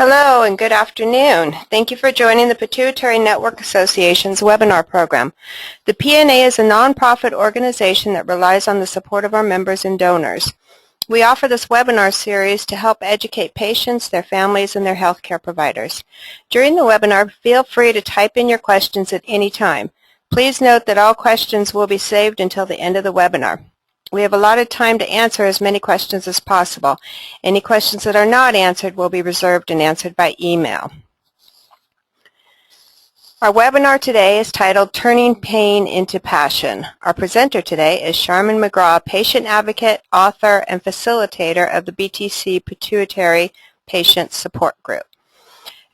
Hello and good afternoon. Thank you for joining the Pituitary Network Association's webinar program. The PNA is a nonprofit organization that relies on the support of our members and donors. We offer this webinar series to help educate patients, their families, and their healthcare providers. During the webinar, feel free to type in your questions at any time. Please note that all questions will be saved until the end of the webinar. We have allotted time to answer as many questions as possible. Any questions that are not answered will be reserved and answered by email. Our webinar today is titled Turning Pain into Passion. Our presenter today is Sharmyn McGraw, patient advocate, author, and facilitator of the BTC Pituitary Patient Support Group.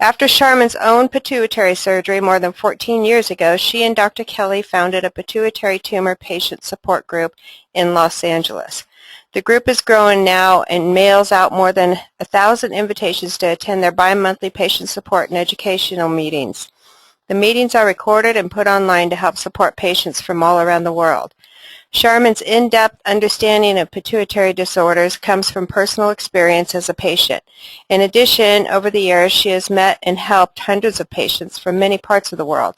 After Sharmyn's own pituitary surgery more than 14 years ago, she and Dr. Kelly founded a pituitary tumor patient support group in Los Angeles. The group is growing now and mails out more than 1,000 invitations to attend their bi-monthly patient support and educational meetings. The meetings are recorded and put online to help support patients from all around the world. Sharmyn's in-depth understanding of pituitary disorders comes from personal experience as a patient. In addition, over the years, she has met and helped hundreds of patients from many parts of the world.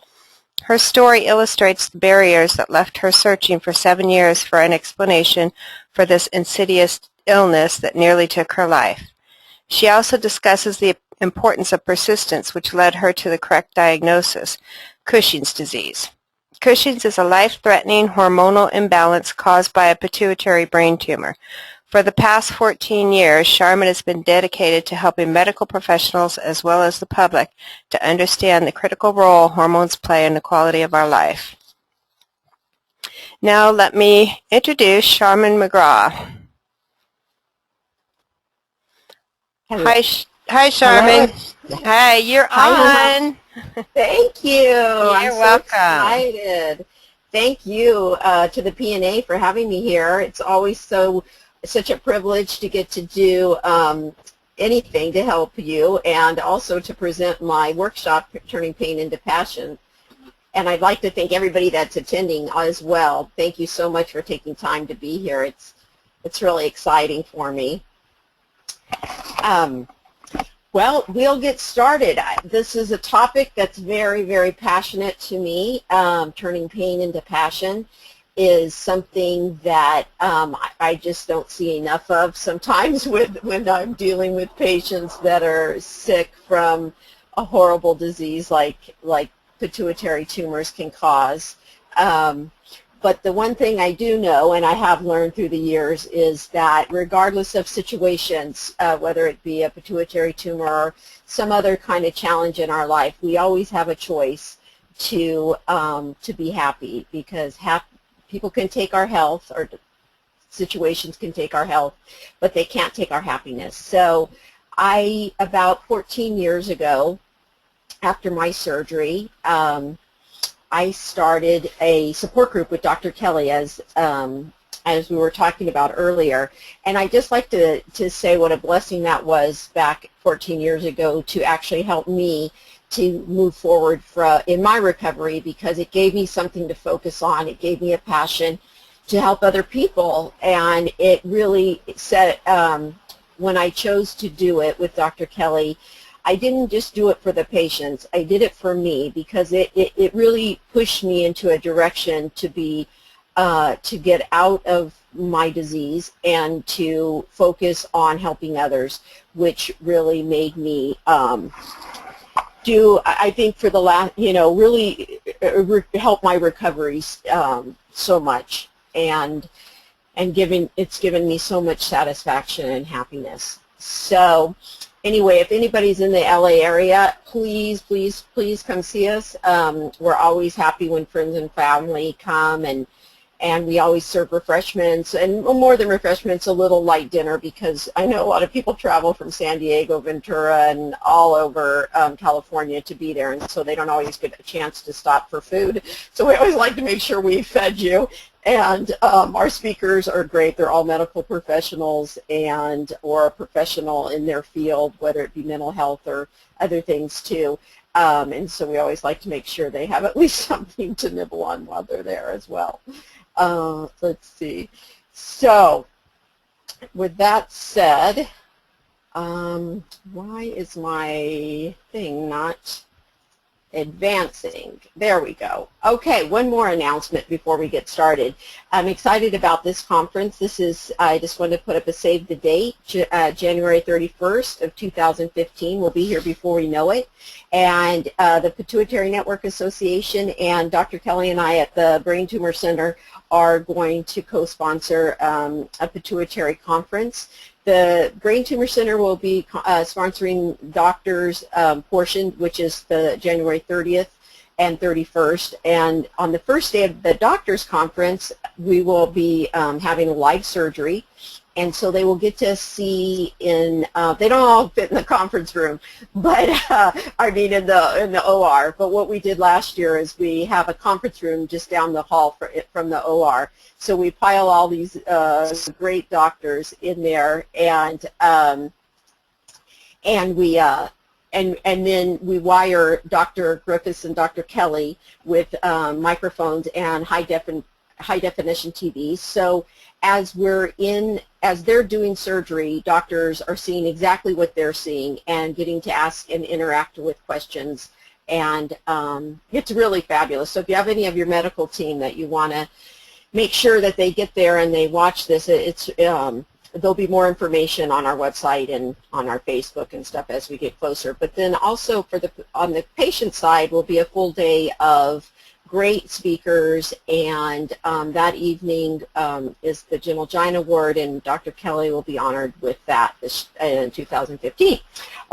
Her story illustrates the barriers that left her searching for 7 years for an explanation for this insidious illness that nearly took her life. She also discusses the importance of persistence, which led her to the correct diagnosis, Cushing's disease. Cushing's is a life-threatening hormonal imbalance caused by a pituitary brain tumor. For the past 14 years, Sharmyn has been dedicated to helping medical professionals as well as the public to understand the critical role hormones play in the quality of our life. Now let me introduce Sharmyn McGraw. Hello. Hi, Sharmyn. Hello. Hi, you're on. Thank you. I'm so welcome. excited. Thank you to the PNA for having me here. It's always such a privilege to get to do anything to help you and also to present my workshop, Turning Pain into Passion. And I'd like to thank everybody that's attending as well. Thank you so much for taking time to be here. It's really exciting for me. Well, we'll get started. This is a topic that's very, very passionate to me. Turning pain into passion is something that I just don't see enough of sometimes when I'm dealing with patients that are sick from a horrible disease like pituitary tumors can cause. But the one thing I do know, and I have learned through the years, is that regardless of situations, whether it be a pituitary tumor or some other kind of challenge in our life, we always have a choice to be happy, because people can take our health, or situations can take our health, but they can't take our happiness. So about 14 years ago, after my surgery, I started a support group with Dr. Kelly, as we were talking about earlier. And I'd just like to say what a blessing that was back 14 years ago to actually help me to move forward in my recovery, because it gave me something to focus on. It gave me a passion to help other people. And it really said, when I chose to do it with Dr. Kelly, I didn't just do it for the patients. I did it for me, because it really pushed me into a direction to get out of my disease and to focus on helping others, which really made me I think for the last, really help my recovery so much, and it's given me so much satisfaction and happiness. So anyway, if anybody's in the LA area, please, please, please come see us. We're always happy when friends and family come, and we always serve refreshments, and more than refreshments, a little light dinner, because I know a lot of people travel from San Diego, Ventura, and all over California to be there, and so they don't always get a chance to stop for food. So we always like to make sure we fed you. And our speakers are great. They're all medical professionals or a professional in their field, whether it be mental health or other things too. And so we always like to make sure they have at least something to nibble on while they're there as well. Let's see. So with that said, Why is my thing not advancing? There we go. Okay, one more announcement before we get started. I'm excited about this conference. I just wanted to put up a save the date, January 31st of 2015. We'll be here before we know it. And the Pituitary Network Association and Dr. Kelly and I at the Brain Tumor Center are going to co-sponsor a pituitary conference. The Brain Tumor Center will be sponsoring doctors' portion, which is the January 30th and 31st. And on the first day of the doctors' conference, we will be having a live surgery. And so they will get to see they don't all fit in the conference room, but I mean in the OR. But what we did last year is we have a conference room just down the hall from the OR. So we pile all these great doctors in there, and then we wire Dr. Griffiths and Dr. Kelly with microphones and high definition TVs. So as they're doing surgery, doctors are seeing exactly what they're seeing and getting to ask and interact with questions, and it's really fabulous. So if you have any of your medical team that you want to make sure that they get there and they watch this, there'll be more information on our website and on our Facebook and stuff as we get closer. But then also on the patient side will be a full day of great speakers, and that evening is the Gentle Giant Award, and Dr. Kelly will be honored with that in 2015.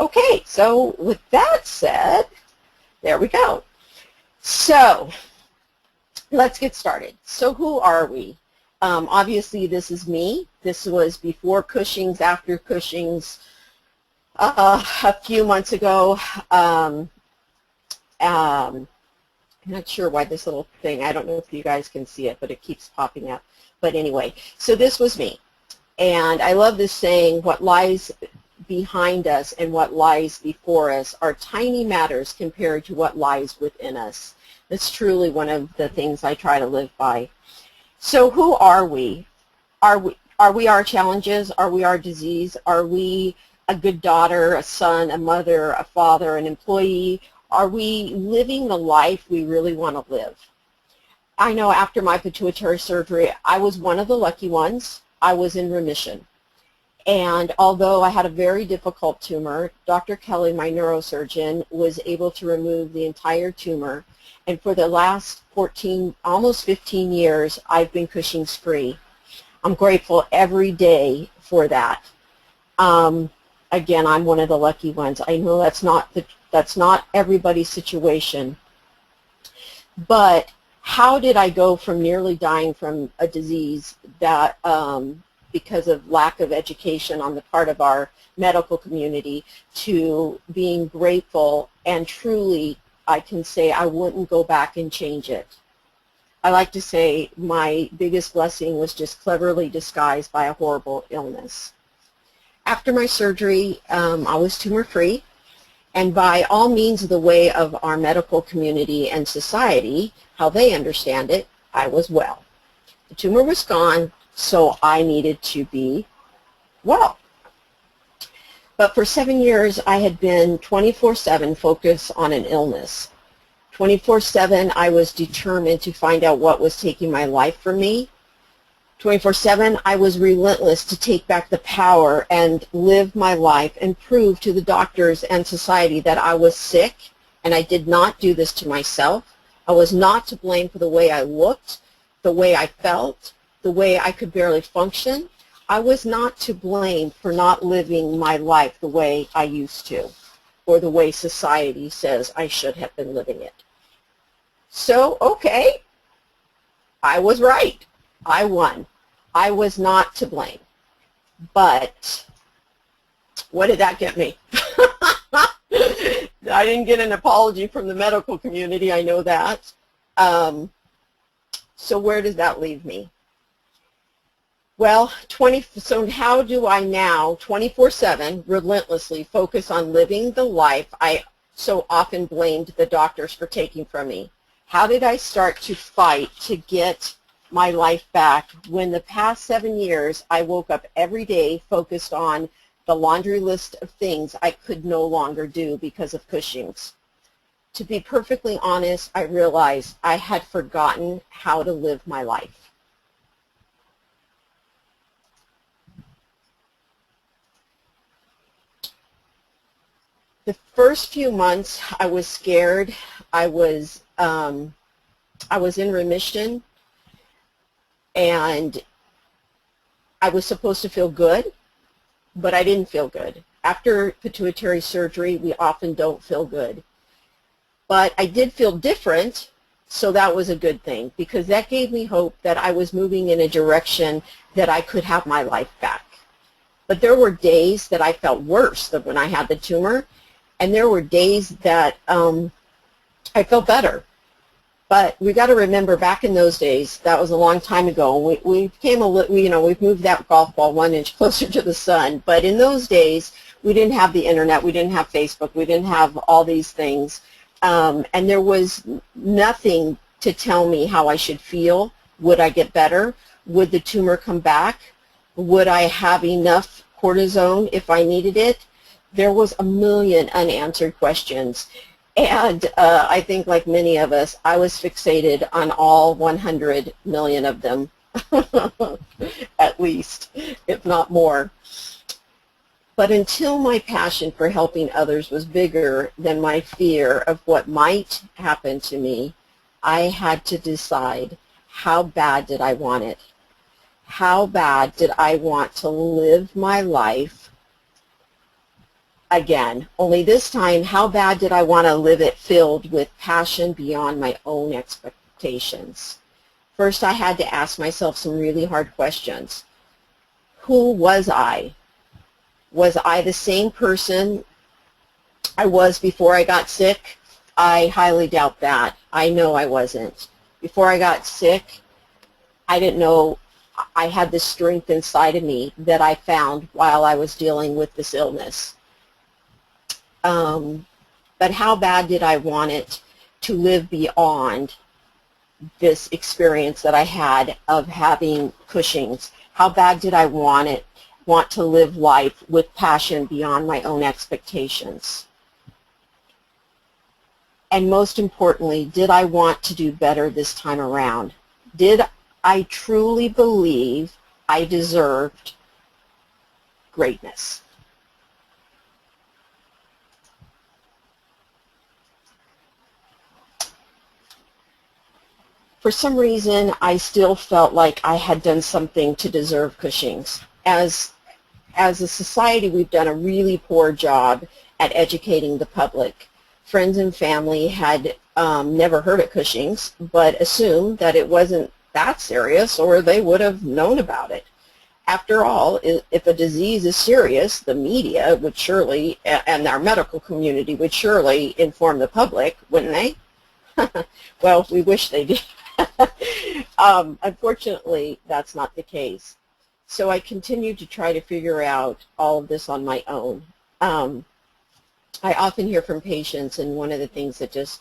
Okay, so with that said, there we go. So let's get started. So who are we? Obviously, this is me. This was before Cushing's, after Cushing's, a few months ago. I'm not sure why this little thing, I don't know if you guys can see it, but it keeps popping up. But anyway, so this was me. And I love this saying, what lies behind us and what lies before us are tiny matters compared to what lies within us. That's truly one of the things I try to live by. So who are we? Are we our challenges? Are we our disease? Are we a good daughter, a son, a mother, a father, an employee? Are we living the life we really want to live? I know after my pituitary surgery, I was one of the lucky ones. I was in remission. And although I had a very difficult tumor, Dr. Kelly, my neurosurgeon, was able to remove the entire tumor. And for the last almost 15 years, I've been Cushing's free. I'm grateful every day for that. Again, I'm one of the lucky ones. I know that's not everybody's situation. But how did I go from nearly dying from a disease that because of lack of education on the part of our medical community to being grateful, and truly I can say I wouldn't go back and change it. I like to say my biggest blessing was just cleverly disguised by a horrible illness. After my surgery, I was tumor-free, and by all means of the way of our medical community and society, how they understand it, I was well. The tumor was gone, so I needed to be well. But for 7 years, I had been 24/7 focused on an illness. 24/7, I was determined to find out what was taking my life from me. 24/7, I was relentless to take back the power and live my life and prove to the doctors and society that I was sick, and I did not do this to myself. I was not to blame for the way I looked, the way I felt, the way I could barely function. I was not to blame for not living my life the way I used to, or the way society says I should have been living it. So, okay, I was right. I won. I was not to blame. But what did that get me? I didn't get an apology from the medical community, I know that. So where does that leave me? Well, so how do I now 24/7 relentlessly focus on living the life I so often blamed the doctors for taking from me? How did I start to fight to get my life back when the past 7 years I woke up every day focused on the laundry list of things I could no longer do because of Cushing's. To be perfectly honest, I realized I had forgotten how to live my life. The first few months I was scared. I was in remission, and I was supposed to feel good, but I didn't feel good. After pituitary surgery, we often don't feel good. But I did feel different, so that was a good thing, because that gave me hope that I was moving in a direction that I could have my life back. But there were days that I felt worse than when I had the tumor, and there were days that I felt better. But we got to remember, back in those days, that was a long time ago. We came a little, we've moved that golf ball 1 inch closer to the sun. But in those days, we didn't have the internet, we didn't have Facebook, we didn't have all these things, and there was nothing to tell me how I should feel. Would I get better? Would the tumor come back? Would I have enough cortisone if I needed it? There was a million unanswered questions. And I think, like many of us, I was fixated on all 100 million of them, at least, if not more. But until my passion for helping others was bigger than my fear of what might happen to me, I had to decide, how bad did I want it? How bad did I want to live my life again? Only this time, how bad did I want to live it filled with passion beyond my own expectations? First, I had to ask myself some really hard questions. Who was I? Was I the same person I was before I got sick? I highly doubt that. I know I wasn't. Before I got sick, I didn't know I had this strength inside of me that I found while I was dealing with this illness. But how bad did I want it to live beyond this experience that I had of having Cushing's? How bad did I want to live life with passion beyond my own expectations? And most importantly, did I want to do better this time around? Did I truly believe I deserved greatness? For some reason, I still felt like I had done something to deserve Cushing's. As a society, we've done a really poor job at educating the public. Friends and family had never heard of Cushing's, but assumed that it wasn't that serious, or they would have known about it. After all, if a disease is serious, the media would surely, and our medical community would surely inform the public, wouldn't they? Well, we wish they did. Unfortunately, that's not the case. So I continued to try to figure out all of this on my own. I often hear from patients, and one of the things that just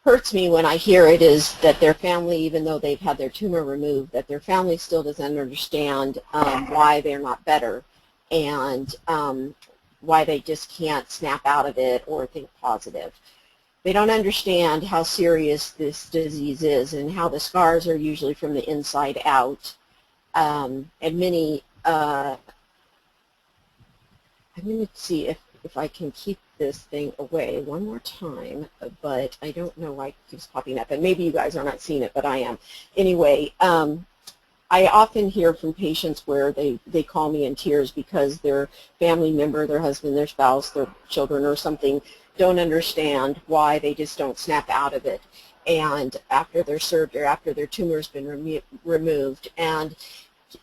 hurts me when I hear it is that their family, even though they've had their tumor removed, that their family still doesn't understand why they're not better, and why they just can't snap out of it or think positive. They don't understand how serious this disease is and how the scars are usually from the inside out. And many, I'm going to see if I can keep this thing away one more time, but I don't know why it keeps popping up. And maybe you guys are not seeing it, but I am. Anyway, I often hear from patients where they call me in tears because their family member, their husband, their spouse, their children or something don't understand why they just don't snap out of it. And after their surgery, after their tumor's been removed. And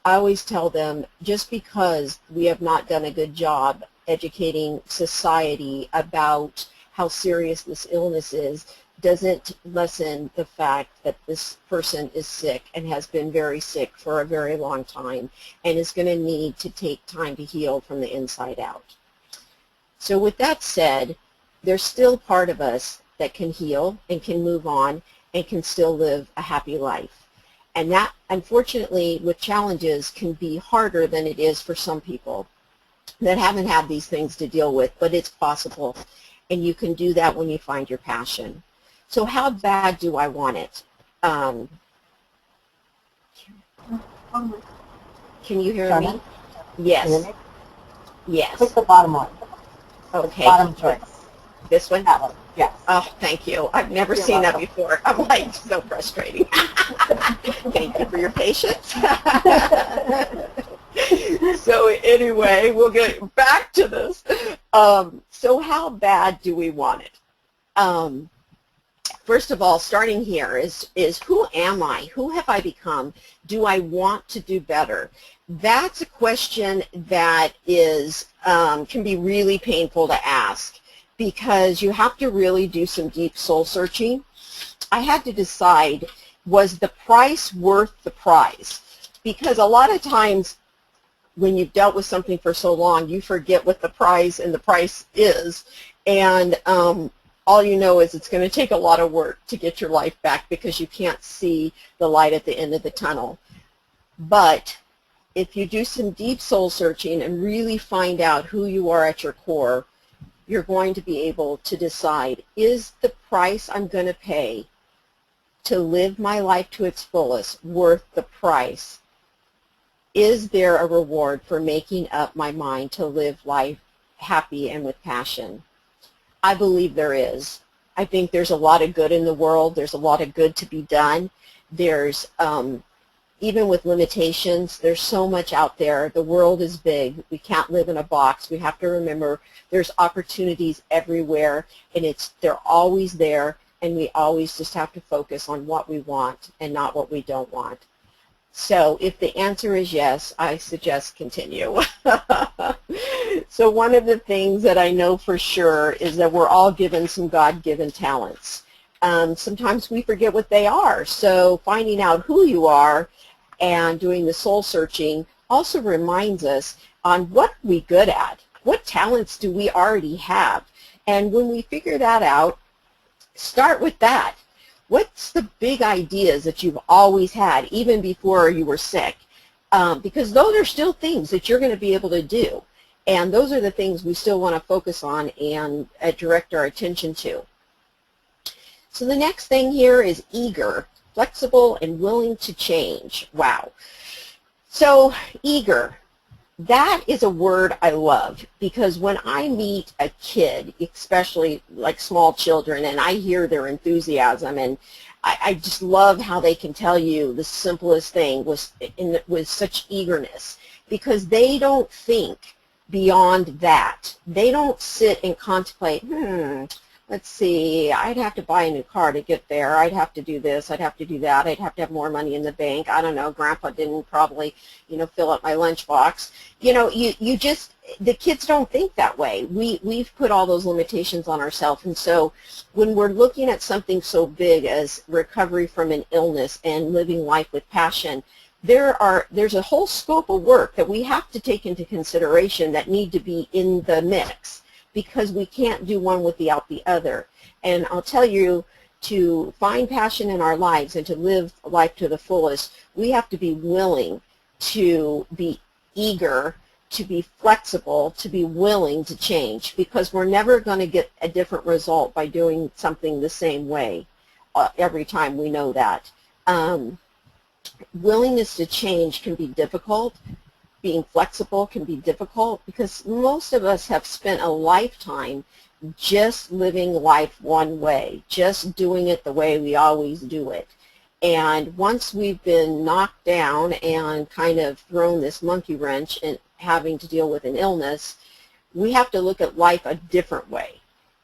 I always tell them, just because we have not done a good job educating society about how serious this illness is, doesn't lessen the fact that this person is sick and has been very sick for a very long time and is going to need to take time to heal from the inside out. So with that said, there's still part of us that can heal and can move on and can still live a happy life. And that, unfortunately, with challenges, can be harder than it is for some people. that haven't had these things to deal with, but it's possible. And you can do that when you find your passion. So how bad do I want it? Can you hear me? Yes. Yes. Click the bottom one. Okay. Bottom choice. This one? That one. Yes. Oh, thank you. I've never seen that before. I'm like, so frustrating. Thank you for your patience. So anyway, we'll get back to this. So how bad do we want it? First of all, starting here is who am I? Who have I become? Do I want to do better? That's a question that is can be really painful to ask, because you have to really do some deep soul searching. I had to decide, was the price worth the prize? Because a lot of times when you've dealt with something for so long, you forget what the prize and the price is, and all you know is it's going to take a lot of work to get your life back, because you can't see the light at the end of the tunnel. But if you do some deep soul searching and really find out who you are at your core, you're going to be able to decide, is the price I'm going to pay to live my life to its fullest worth the price? Is there a reward for making up my mind to live life happy and with passion? I believe there is. I think there's a lot of good in the world. There's a lot of good to be done. There's, even with limitations, there's so much out there. The world is big. We can't live in a box. We have to remember there's opportunities everywhere, and they're always there, and we always just have to focus on what we want and not what we don't want. So if the answer is yes, I suggest continue. So one of the things that I know for sure is that we're all given some God-given talents. Sometimes we forget what they are. So finding out who you are and doing the soul searching also reminds us on what we're good at. What talents do we already have? And when we figure that out, start with that. What's the big ideas that you've always had, even before you were sick? Because those are still things that you're going to be able to do. And those are the things we still want to focus on and direct our attention to. So the next thing here is eager, flexible, and willing to change. Wow. So eager. That is a word I love, because when I meet a kid, especially like small children, and I hear their enthusiasm, and I just love how they can tell you the simplest thing with such eagerness, because they don't think beyond that. They don't sit and contemplate, let's see, I'd have to buy a new car to get there. I'd have to do this. I'd have to do that. I'd have to have more money in the bank. I don't know. Grandpa didn't probably, fill up my lunchbox. The kids don't think that way. We've put all those limitations on ourselves. And so when we're looking at something so big as recovery from an illness and living life with passion, there's a whole scope of work that we have to take into consideration that need to be in the mix, because we can't do one without the other. And I'll tell you, to find passion in our lives and to live life to the fullest, we have to be willing to be eager, to be flexible, to be willing to change, because we're never going to get a different result by doing something the same way every time. We know that. Willingness to change can be difficult. Being flexible can be difficult, because most of us have spent a lifetime just living life one way, just doing it the way we always do it. And once we've been knocked down and kind of thrown this monkey wrench and having to deal with an illness, we have to look at life a different way.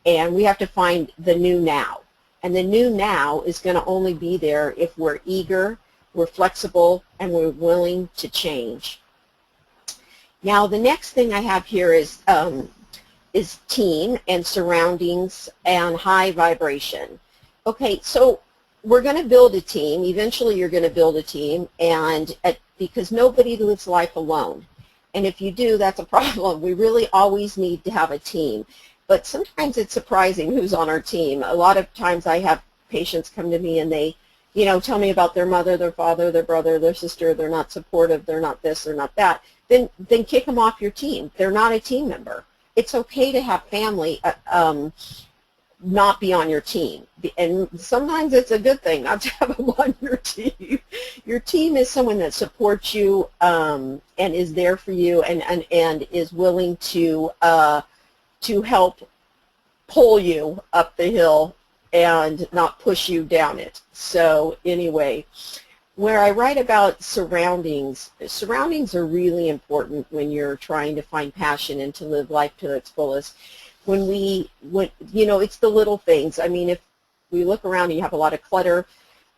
And we have to find the new now. And the new now is going to only be there if we're eager, we're flexible, and we're willing to change. Now, the next thing I have here is team and surroundings and high vibration. Okay, so we're going to build a team. Eventually, you're going to build a team, and because nobody lives life alone. And if you do, that's a problem. We really always need to have a team. But sometimes it's surprising who's on our team. A lot of times I have patients come to me and they you know, tell me about their mother, their father, their brother, their sister, they're not supportive, they're not this, they're not that, then kick them off your team. They're not a team member. It's okay to have family not be on your team. And sometimes it's a good thing not to have them on your team. Your team is someone that supports you and is there for you and is willing to help pull you up the hill and not push you down it. So anyway, where I write about surroundings, surroundings are really important when you're trying to find passion and to live life to its fullest. When you know, it's the little things. I mean, if we look around and you have a lot of clutter,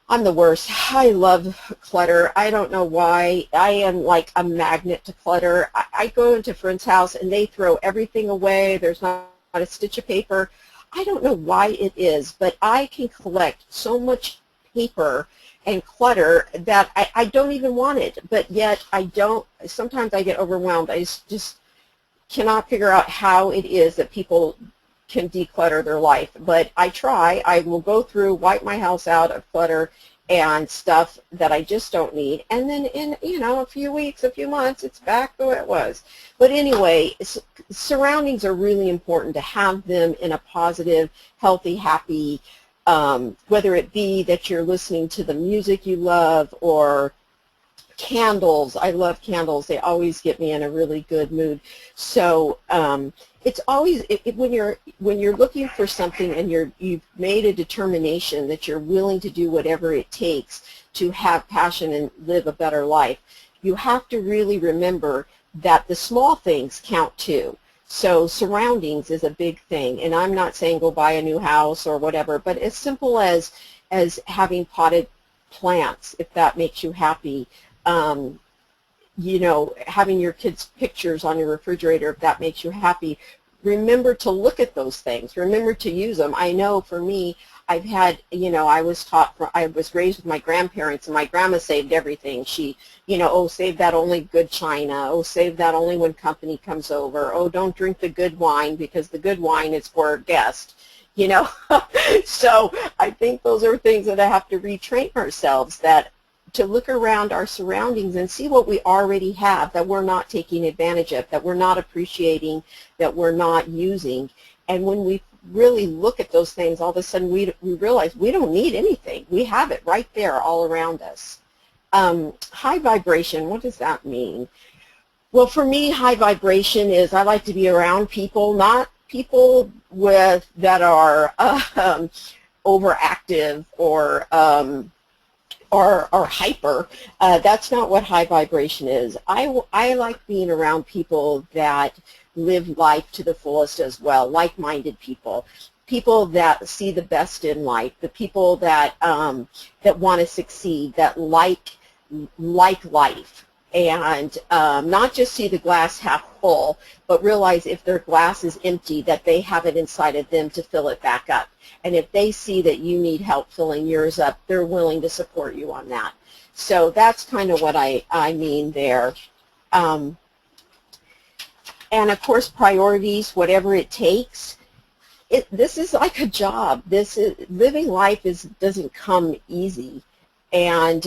I'm the worst. I love clutter. I don't know why. I am like a magnet to clutter. I go into a friend's house and they throw everything away. There's not a stitch of paper. I don't know why it is, but I can collect so much paper and clutter that I don't even want it, but yet I don't. Sometimes I get overwhelmed. I just cannot figure out how it is that people can declutter their life, but I try. I will go through, wipe my house out of clutter and stuff that I just don't need, and then in, you know, a few weeks, a few months, it's back the way it was. But anyway, surroundings are really important, to have them in a positive, healthy, happy, whether it be that you're listening to the music you love, or candles. I love candles. They always get me in a really good mood. So it's always, when you're looking for something and you've made a determination that you're willing to do whatever it takes to have passion and live a better life, you have to really remember that the small things count too. So surroundings is a big thing, and I'm not saying go buy a new house or whatever, but as simple as having potted plants, if that makes you happy. You know, having your kids' pictures on your refrigerator, if that makes you happy. Remember to look at those things. Remember to use them. I know for me, I've had, you know, I was raised with my grandparents, and my grandma saved everything. She, you know, oh, save that only good china. Oh, save that only when company comes over. Oh, don't drink the good wine because the good wine is for guests. You know, so I think those are things that I have to retrain ourselves, that to look around our surroundings and see what we already have that we're not taking advantage of, that we're not appreciating, that we're not using. And when we really look at those things, all of a sudden we realize we don't need anything. We have it right there all around us. High vibration, what does that mean? Well, for me, high vibration is I like to be around people, not people that are overactive or hyper. That's not what high vibration is. I like being around people that live life to the fullest as well, like-minded people, people that see the best in life, the people that want to succeed, that like life, and not just see the glass half full, but realize if their glass is empty, that they have it inside of them to fill it back up. And if they see that you need help filling yours up, they're willing to support you on that. So that's kind of what I mean there. And of course, priorities, whatever it takes. This is like a job. Living life doesn't come easy. And,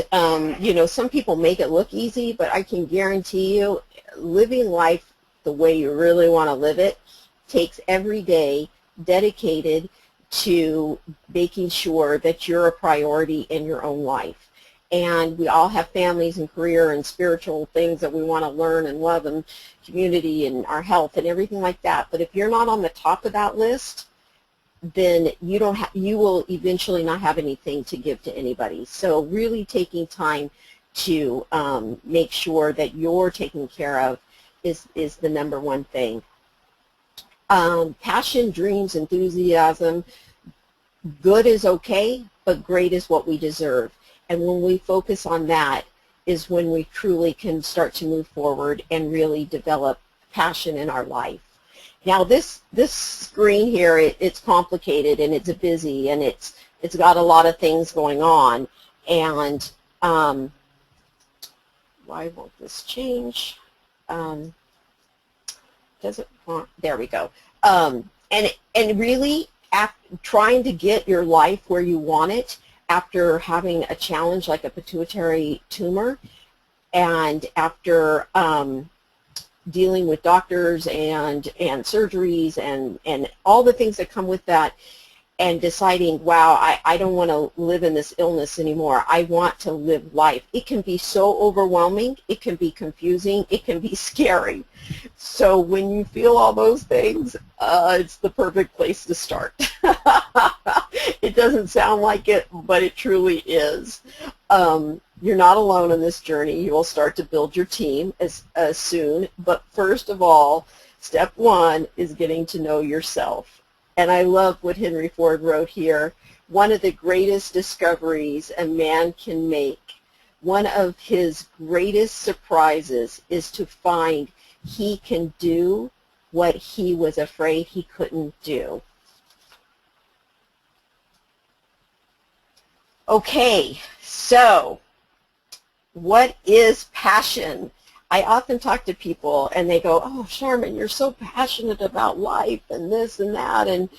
you know, some people make it look easy, but I can guarantee you living life the way you really want to live it takes every day dedicated to making sure that you're a priority in your own life. And we all have families and career and spiritual things that we want to learn and love, and community and our health and everything like that. But if you're not on the top of that list, then you will eventually not have anything to give to anybody. So really taking time to make sure that you're taken care of is the number one thing. Passion, dreams, enthusiasm, good is okay, but great is what we deserve. And when we focus on that is when we truly can start to move forward and really develop passion in our life. Now this screen here, it's complicated and it's busy and it's got a lot of things going on. And why won't this change? Does it want? There we go. And really trying to get your life where you want it after having a challenge like a pituitary tumor, and after dealing with doctors and surgeries and all the things that come with that, and deciding, wow, I don't want to live in this illness anymore. I want to live life. It can be so overwhelming. It can be confusing. It can be scary. So when you feel all those things, it's the perfect place to start. It doesn't sound like it, but it truly is. You're not alone in this journey. You will start to build your team as soon. But first of all, step one is getting to know yourself. And I love what Henry Ford wrote here. One of the greatest discoveries a man can make, one of his greatest surprises, is to find he can do what he was afraid he couldn't do. Okay, so what is passion? I often talk to people and they go, oh, Sharmyn, you're so passionate about life and this and that, and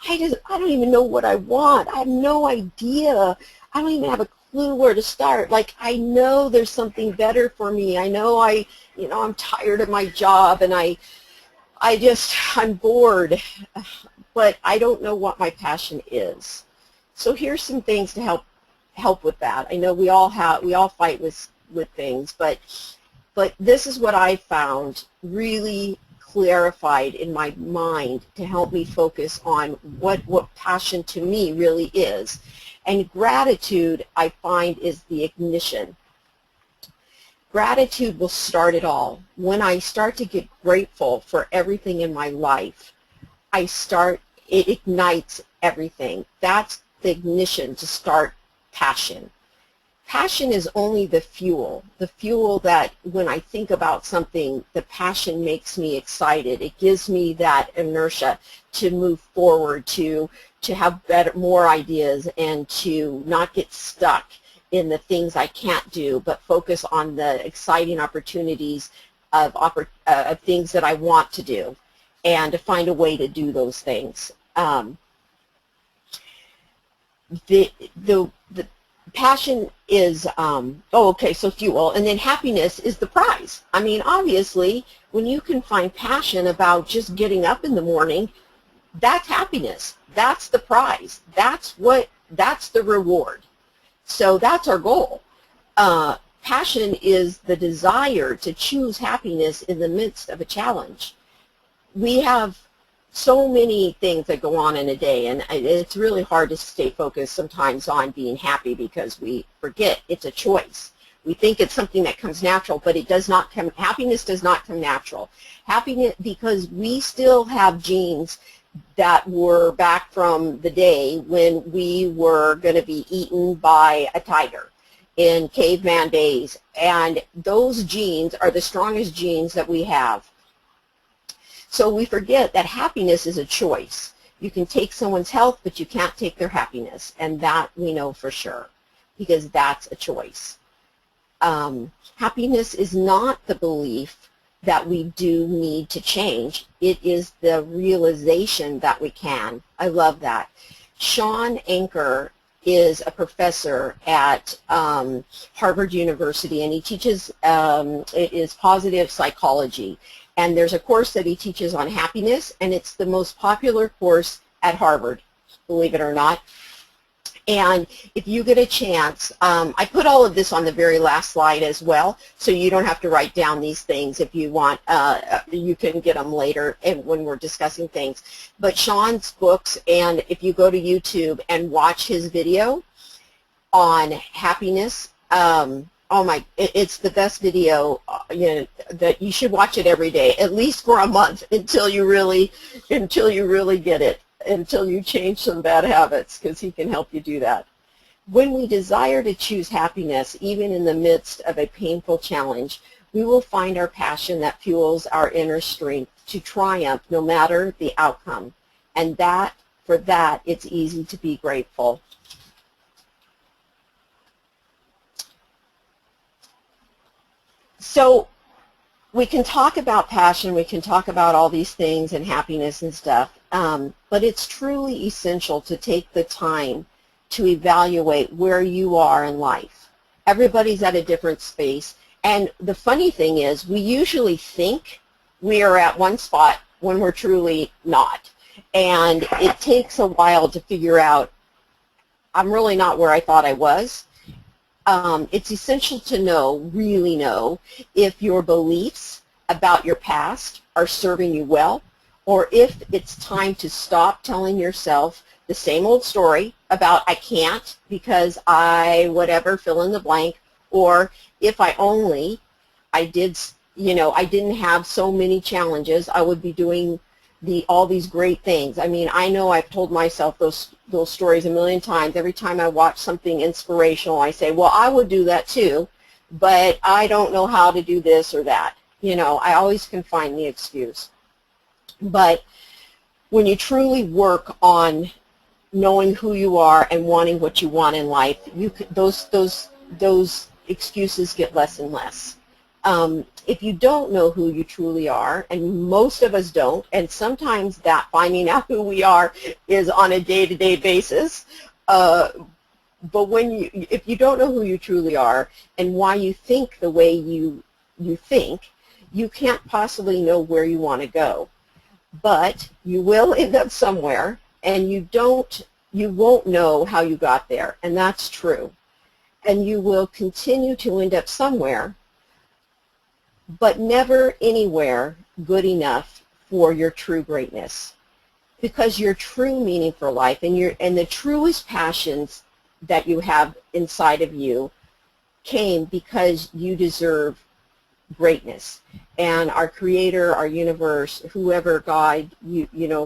I don't even know what I want. I have no idea. I don't even have a clue where to start. Like, I know there's something better for me. I know I'm tired of my job and I'm bored, but I don't know what my passion is. So here's some things to help with that. I know we all fight with things, but this is what I found really clarified in my mind to help me focus on what passion to me really is. And gratitude, I find, is the ignition. Gratitude will start it all. When I start to get grateful for everything in my life, it ignites everything. That's the ignition to start passion. Passion is only the fuel that when I think about something, the passion makes me excited. It gives me that inertia to move forward, to have more ideas, and to not get stuck in the things I can't do, but focus on the exciting opportunities of things that I want to do, and to find a way to do those things. The passion is, so fuel, and then happiness is the prize. I mean, obviously, when you can find passion about just getting up in the morning, that's happiness. That's the prize. That's the reward. So that's our goal. Passion is the desire to choose happiness in the midst of a challenge. We have so many things that go on in a day, and it's really hard to stay focused sometimes on being happy because we forget it's a choice. We think it's something that comes natural, but it does not come. Happiness does not come natural. Happiness, because we still have genes that were back from the day when we were going to be eaten by a tiger in caveman days, and those genes are the strongest genes that we have. So we forget that happiness is a choice. You can take someone's health, but you can't take their happiness, and that we know for sure, because that's a choice. Happiness is not the belief that we do need to change. It is the realization that we can. I love that. Sean Anker is a professor at Harvard University, and he teaches, it is positive psychology. And there's a course that he teaches on happiness, and it's the most popular course at Harvard, believe it or not. And if you get a chance, I put all of this on the very last slide as well, so you don't have to write down these things. If you want, you can get them later and when we're discussing things. But Sean's books, and if you go to YouTube and watch his video on happiness, oh my, it's the best video, that you should watch it every day, at least for a month, until you really get it, until you change some bad habits, because he can help you do that. When we desire to choose happiness, even in the midst of a painful challenge, we will find our passion that fuels our inner strength to triumph no matter the outcome. And for that, it's easy to be grateful. So we can talk about passion, we can talk about all these things and happiness and stuff, but it's truly essential to take the time to evaluate where you are in life. Everybody's at a different space, and the funny thing is we usually think we are at one spot when we're truly not, and it takes a while to figure out, I'm really not where I thought I was. It's essential to know, really know, if your beliefs about your past are serving you well, or if it's time to stop telling yourself the same old story about I can't because I whatever, fill in the blank, or if I didn't have so many challenges, I would be doing all these great things. I mean, I know I've told myself those stories a million times. Every time I watch something inspirational, I say, well, I would do that too, but I don't know how to do this or that. I always can find the excuse. But when you truly work on knowing who you are and wanting what you want in life, those excuses get less and less. If you don't know who you truly are, and most of us don't, and sometimes that finding out who we are is on a day-to-day basis, but if you don't know who you truly are and why you think the way you think, you can't possibly know where you want to go. But you will end up somewhere, and you won't know how you got there, and that's true. And you will continue to end up somewhere, but never anywhere good enough for your true greatness, because your true meaning for life and the truest passions that you have inside of you came because you deserve greatness. And our Creator, our universe, whoever God,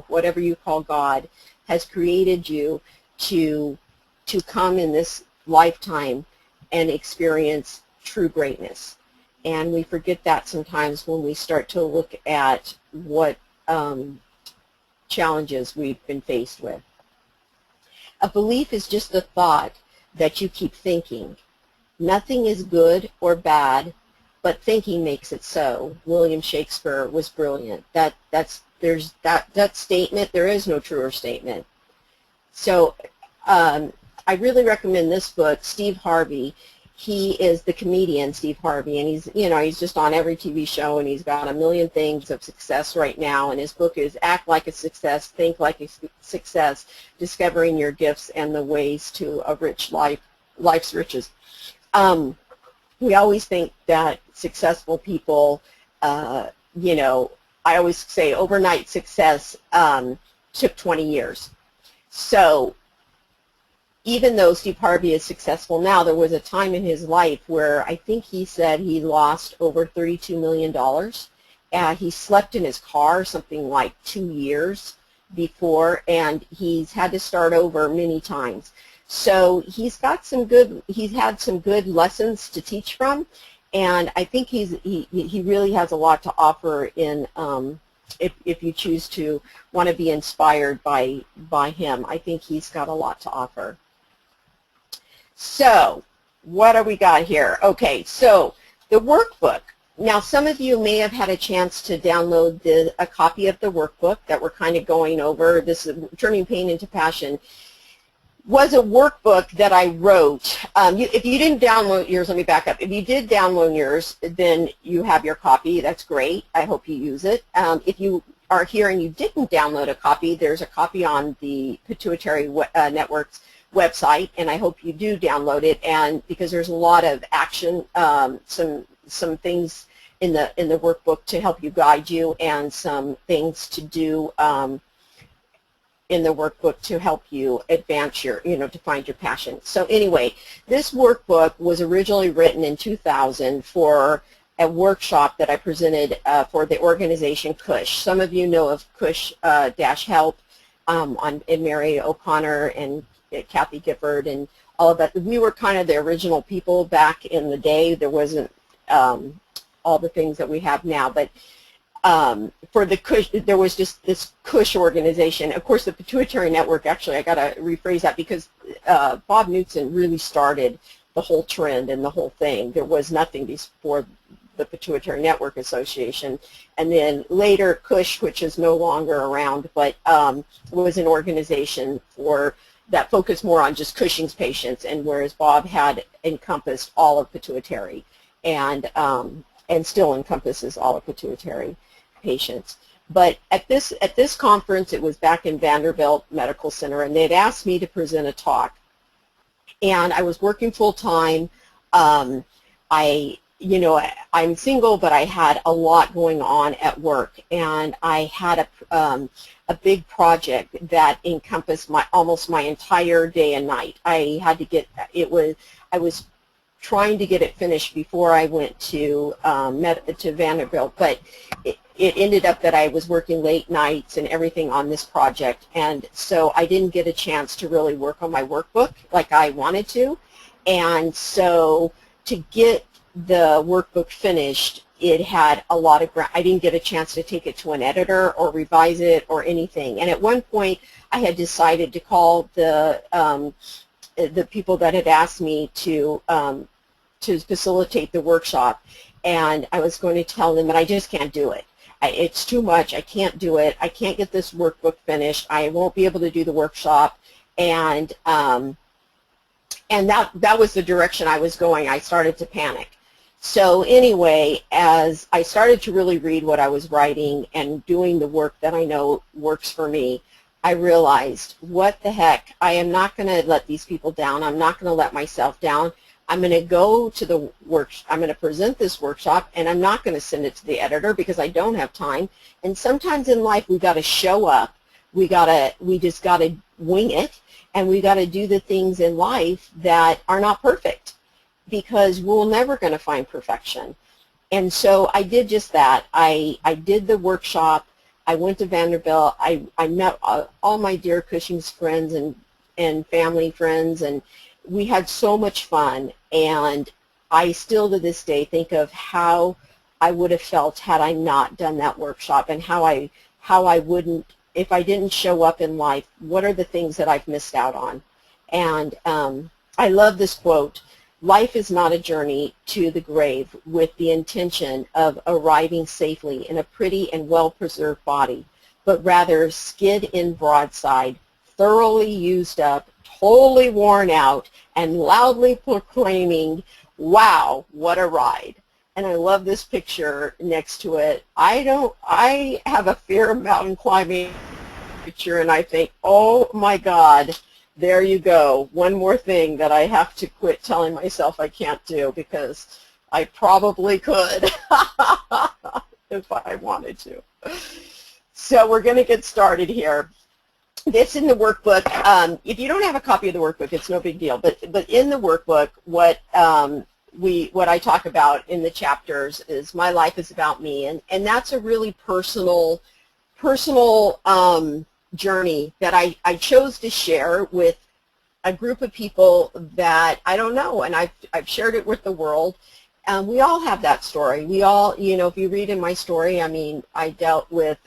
whatever you call God, has created you to come in this lifetime and experience true greatness. And we forget that sometimes when we start to look at what challenges we've been faced with. A belief is just a thought that you keep thinking. Nothing is good or bad, but thinking makes it so. William Shakespeare was brilliant. That statement, there is no truer statement. So I really recommend this book. Steve Harvey, he is the comedian Steve Harvey, and he's just on every TV show, and he's got a million things of success right now, and his book is Act Like a Success, Think Like a Success, Discovering Your Gifts and the Ways to a Rich Life's Riches. We always think that successful people, I always say overnight success took 20 years. So even though Steve Harvey is successful now, there was a time in his life where I think he said he lost over $32 million. He slept in his car something like 2 years before, and he's had to start over many times. So he's had some good lessons to teach from, and I think he really has a lot to offer in if you choose to want to be inspired by him. I think he's got a lot to offer. So what do we got here? Okay, so the workbook. Now, some of you may have had a chance to download a copy of the workbook that we're kind of going over. This is Turning Pain into Passion. Was a workbook that I wrote. If you didn't download yours, let me back up. If you did download yours, then you have your copy. That's great. I hope you use it. If you are here and you didn't download a copy, there's a copy on the Pituitary Network's website, and I hope you do download it. And because there's a lot of action, some things in the workbook to help you guide you, and some things to do in the workbook to help you advance your, to find your passion. So anyway, this workbook was originally written in 2000 for a workshop that I presented for the organization CUSH. Some of you know of CUSH-Help and Mary O'Connor and Kathy Gifford and all of that. We were kind of the original people back in the day. There wasn't all the things that we have now, but for the CUSH, there was just this CUSH organization. Of course, the Pituitary Network, actually, I got to rephrase that, because Bob Knutson really started the whole trend and the whole thing. There was nothing before the Pituitary Network Association. And then later, CUSH, which is no longer around, but was an organization for that focused more on just Cushing's patients, and whereas Bob had encompassed all of pituitary and still encompasses all of pituitary patients. But at this conference, it was back in Vanderbilt Medical Center, and they'd asked me to present a talk. And I was working full time. I'm single, but I had a lot going on at work, and I had a big project that encompassed almost my entire day and night. I had to get I was trying to get it finished before I went to Vanderbilt, but it ended up that I was working late nights and everything on this project, and so I didn't get a chance to really work on my workbook like I wanted to. And so to get the workbook finished, it had a lot of I didn't get a chance to take it to an editor or revise it or anything. And at one point I had decided to call the people that had asked me to facilitate the workshop, and I was going to tell them that I just can't do it. It's too much. I can't do it. I can't get this workbook finished. I won't be able to do the workshop. And that was the direction I was going. I started to panic. So anyway, as I started to really read what I was writing and doing the work that I know works for me, I realized, what the heck, I am not going to let these people down. I'm not going to let myself down. I'm going to go to the I'm going to present this workshop, and I'm not going to send it to the editor because I don't have time. And sometimes in life we got to show up. We just got to wing it, and we got to do the things in life that are not perfect, because we're never going to find perfection. And so I did just that. I did the workshop. I went to Vanderbilt. I met all my dear Cushing's friends and family friends, and we had so much fun. And I still to this day think of how I would have felt had I not done that workshop, and how I wouldn't, if I didn't show up in life, what are the things that I've missed out on. And I love this quote: "Life is not a journey to the grave with the intention of arriving safely in a pretty and well-preserved body, but rather skid in broadside, thoroughly used up, totally worn out, and loudly proclaiming, 'Wow, what a ride.'" And I love this picture next to it. I have a fear of mountain climbing picture, and I think, oh my God, there you go. One more thing that I have to quit telling myself I can't do, because I probably could if I wanted to. So we're going to get started here. This in the workbook. If you don't have a copy of the workbook, it's no big deal. But in the workbook, what I talk about in the chapters is my life is about me, and that's a really personal journey that I chose to share with a group of people that I don't know, and I've shared it with the world. We all have that story. We all, if you read in my story, I mean, I dealt with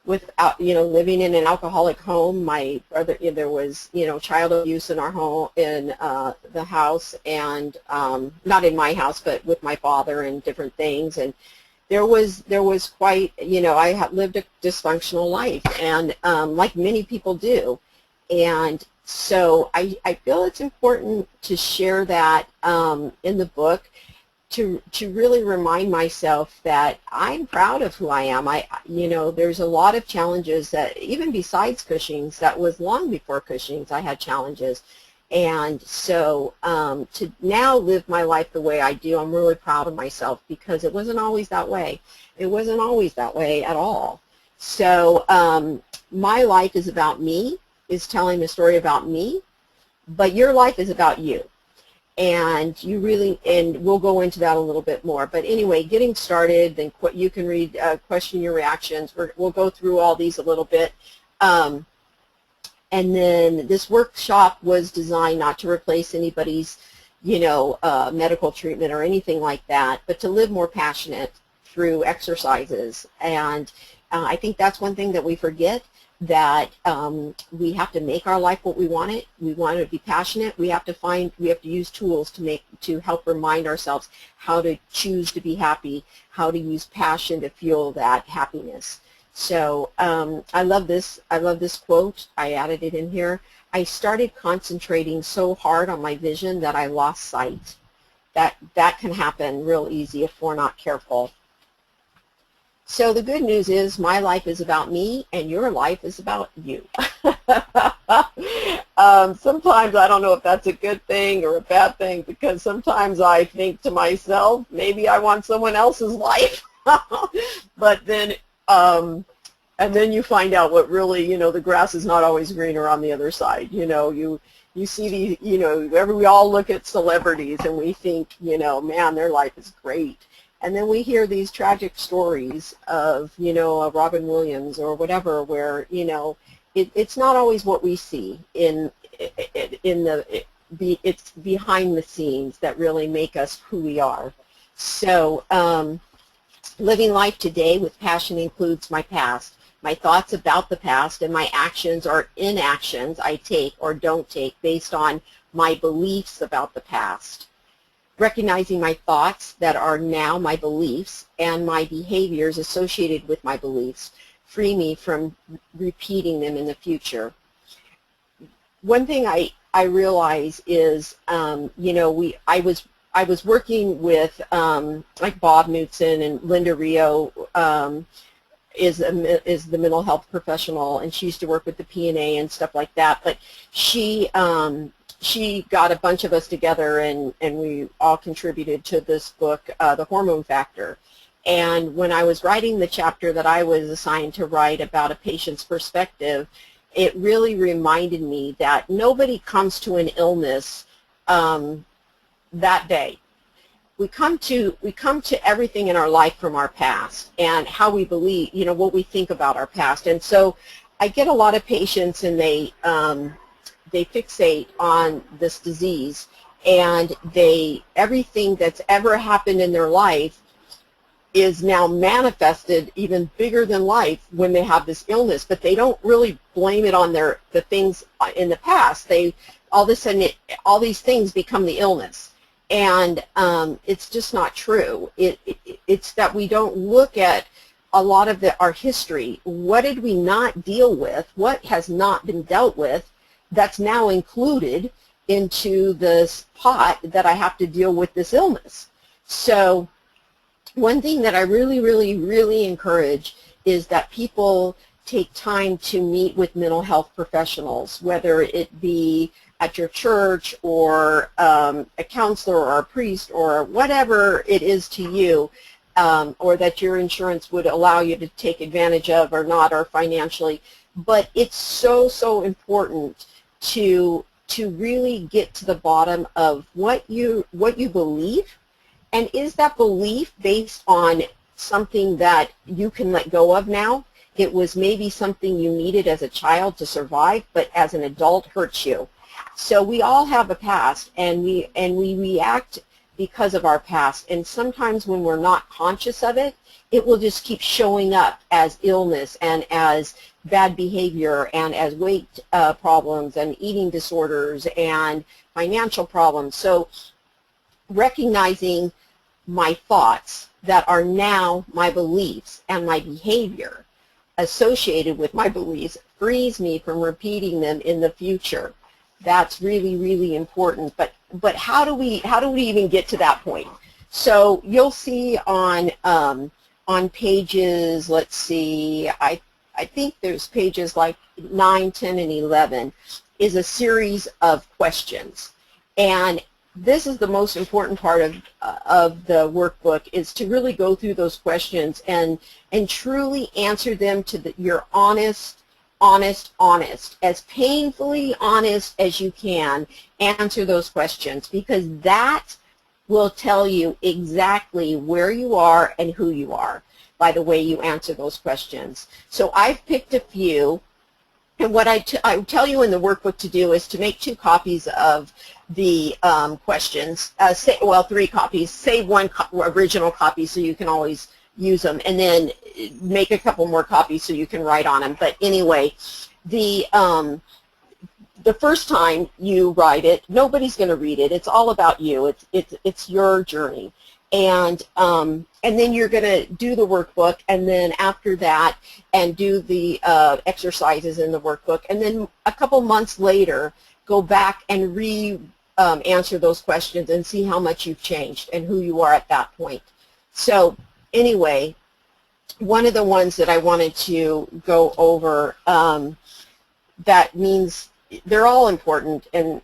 living in an alcoholic home. My brother, there was, child abuse in our home, in the house, and not in my house, but with my father, and different things. And there was quite, I had lived a dysfunctional life, and like many people do. And so I feel it's important to share that in the book, to really remind myself that I'm proud of who I am. There's a lot of challenges that, even besides Cushing's, that was long before Cushing's, I had challenges. And so to now live my life the way I do, I'm really proud of myself, because it wasn't always that way. It wasn't always that way at all. So my life is about me, is telling a story about me, but your life is about you. And we'll go into that a little bit more. But anyway, getting started, then you can read Question Your Reactions. We'll go through all these a little bit. And then this workshop was designed not to replace anybody's, medical treatment or anything like that, but to live more passionate through exercises. And I think that's one thing that we forget, that we have to make our life what we want it. We want to be passionate. We have to use tools to help remind ourselves how to choose to be happy, how to use passion to fuel that happiness. So I love this. I love this quote. I added it in here. I started concentrating so hard on my vision that I lost sight. That can happen real easy if we're not careful. So the good news is my life is about me and your life is about you. Sometimes I don't know if that's a good thing or a bad thing, because sometimes I think to myself, maybe I want someone else's life. But then, and then you find out what really, the grass is not always greener on the other side. You see these, we all look at celebrities and we think, man, their life is great. And then we hear these tragic stories of, a Robin Williams or whatever, where, it's not always what we see it's behind the scenes that really make us who we are. So living life today with passion includes my past, my thoughts about the past, and my actions or inactions I take or don't take based on my beliefs about the past. Recognizing my thoughts that are now my beliefs and my behaviors associated with my beliefs free me from repeating them in the future. One thing I realize is, I was working with like Bob Knutson, and Linda Rio is the mental health professional, and she used to work with the P&A and stuff like that. But she got a bunch of us together, and we all contributed to this book, The Hormone Factor. And when I was writing the chapter that I was assigned to write about a patient's perspective, it really reminded me that nobody comes to an illness that day. We come to everything in our life from our past and how we believe, what we think about our past. And so I get a lot of patients, and they fixate on this disease, and everything that's ever happened in their life is now manifested even bigger than life when they have this illness. But they don't really blame it on the things in the past. All of a sudden all these things become the illness, and it's just not true. It's that we don't look at a lot of our history. What did we not deal with? What has not been dealt with that's now included into this pot that I have to deal with this illness? So one thing that I really, really, really encourage is that people take time to meet with mental health professionals, whether it be at your church or a counselor or a priest or whatever it is to you, or that your insurance would allow you to take advantage of or not, or financially. But it's so, so important to really get to the bottom of what you believe, and is that belief based on something that you can let go of now? It was maybe something you needed as a child to survive, but as an adult hurts you. So we all have a past, and we react because of our past, and sometimes when we're not conscious of it, it will just keep showing up as illness and as bad behavior and as weight problems and eating disorders and financial problems. So recognizing my thoughts that are now my beliefs and my behavior associated with my beliefs frees me from repeating them in the future. That's really, really important. But how do we even get to that point? So you'll see on pages, let's see, I think there's pages like 9, 10, and 11 is a series of questions. And this is the most important part of the workbook, is to really go through those questions and truly answer them to your honest, as painfully honest as you can. Answer those questions, because that will tell you exactly where you are and who you are by the way you answer those questions. So I've picked a few, and what I tell you in the workbook to do is to make 2 copies of the questions, 3 copies, save 1 original copy so you can always use them, and then make a couple more copies so you can write on them. But anyway, the first time you write it, nobody's going to read it. It's all about you. It's your journey. And then you're going to do the workbook, and then after that, and do the exercises in the workbook, and then a couple months later, go back and answer those questions and see how much you've changed and who you are at that point. So anyway, one of the ones that I wanted to go over, that means they're all important and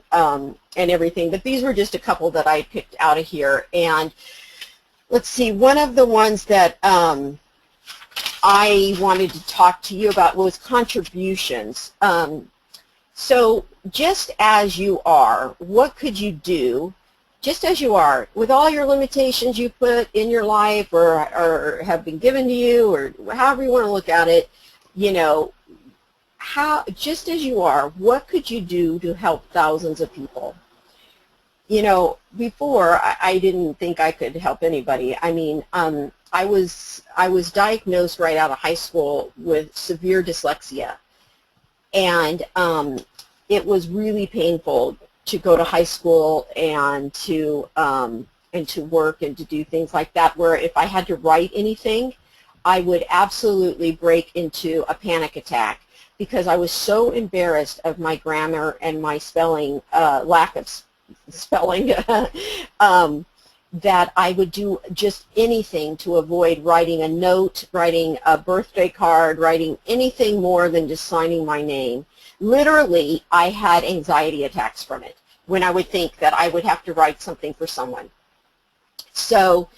everything, but these were just a couple that I picked out of here. And let's see, one of the ones that I wanted to talk to you about was contributions. So just as you are, what could you do just as you are, with all your limitations you put in your life or have been given to you, or however you want to look at it, you know, just as you are, what could you do to help thousands of people? You know, before I didn't think I could help anybody. I mean, I was diagnosed right out of high school with severe dyslexia, and it was really painful to go to high school and to work and to do things like that, where if I had to write anything, I would absolutely break into a panic attack because I was so embarrassed of my grammar and my spelling, lack of spelling, that I would do just anything to avoid writing a note, writing a birthday card, writing anything more than just signing my name. Literally, I had anxiety attacks from it when I would think that I would have to write something for someone. So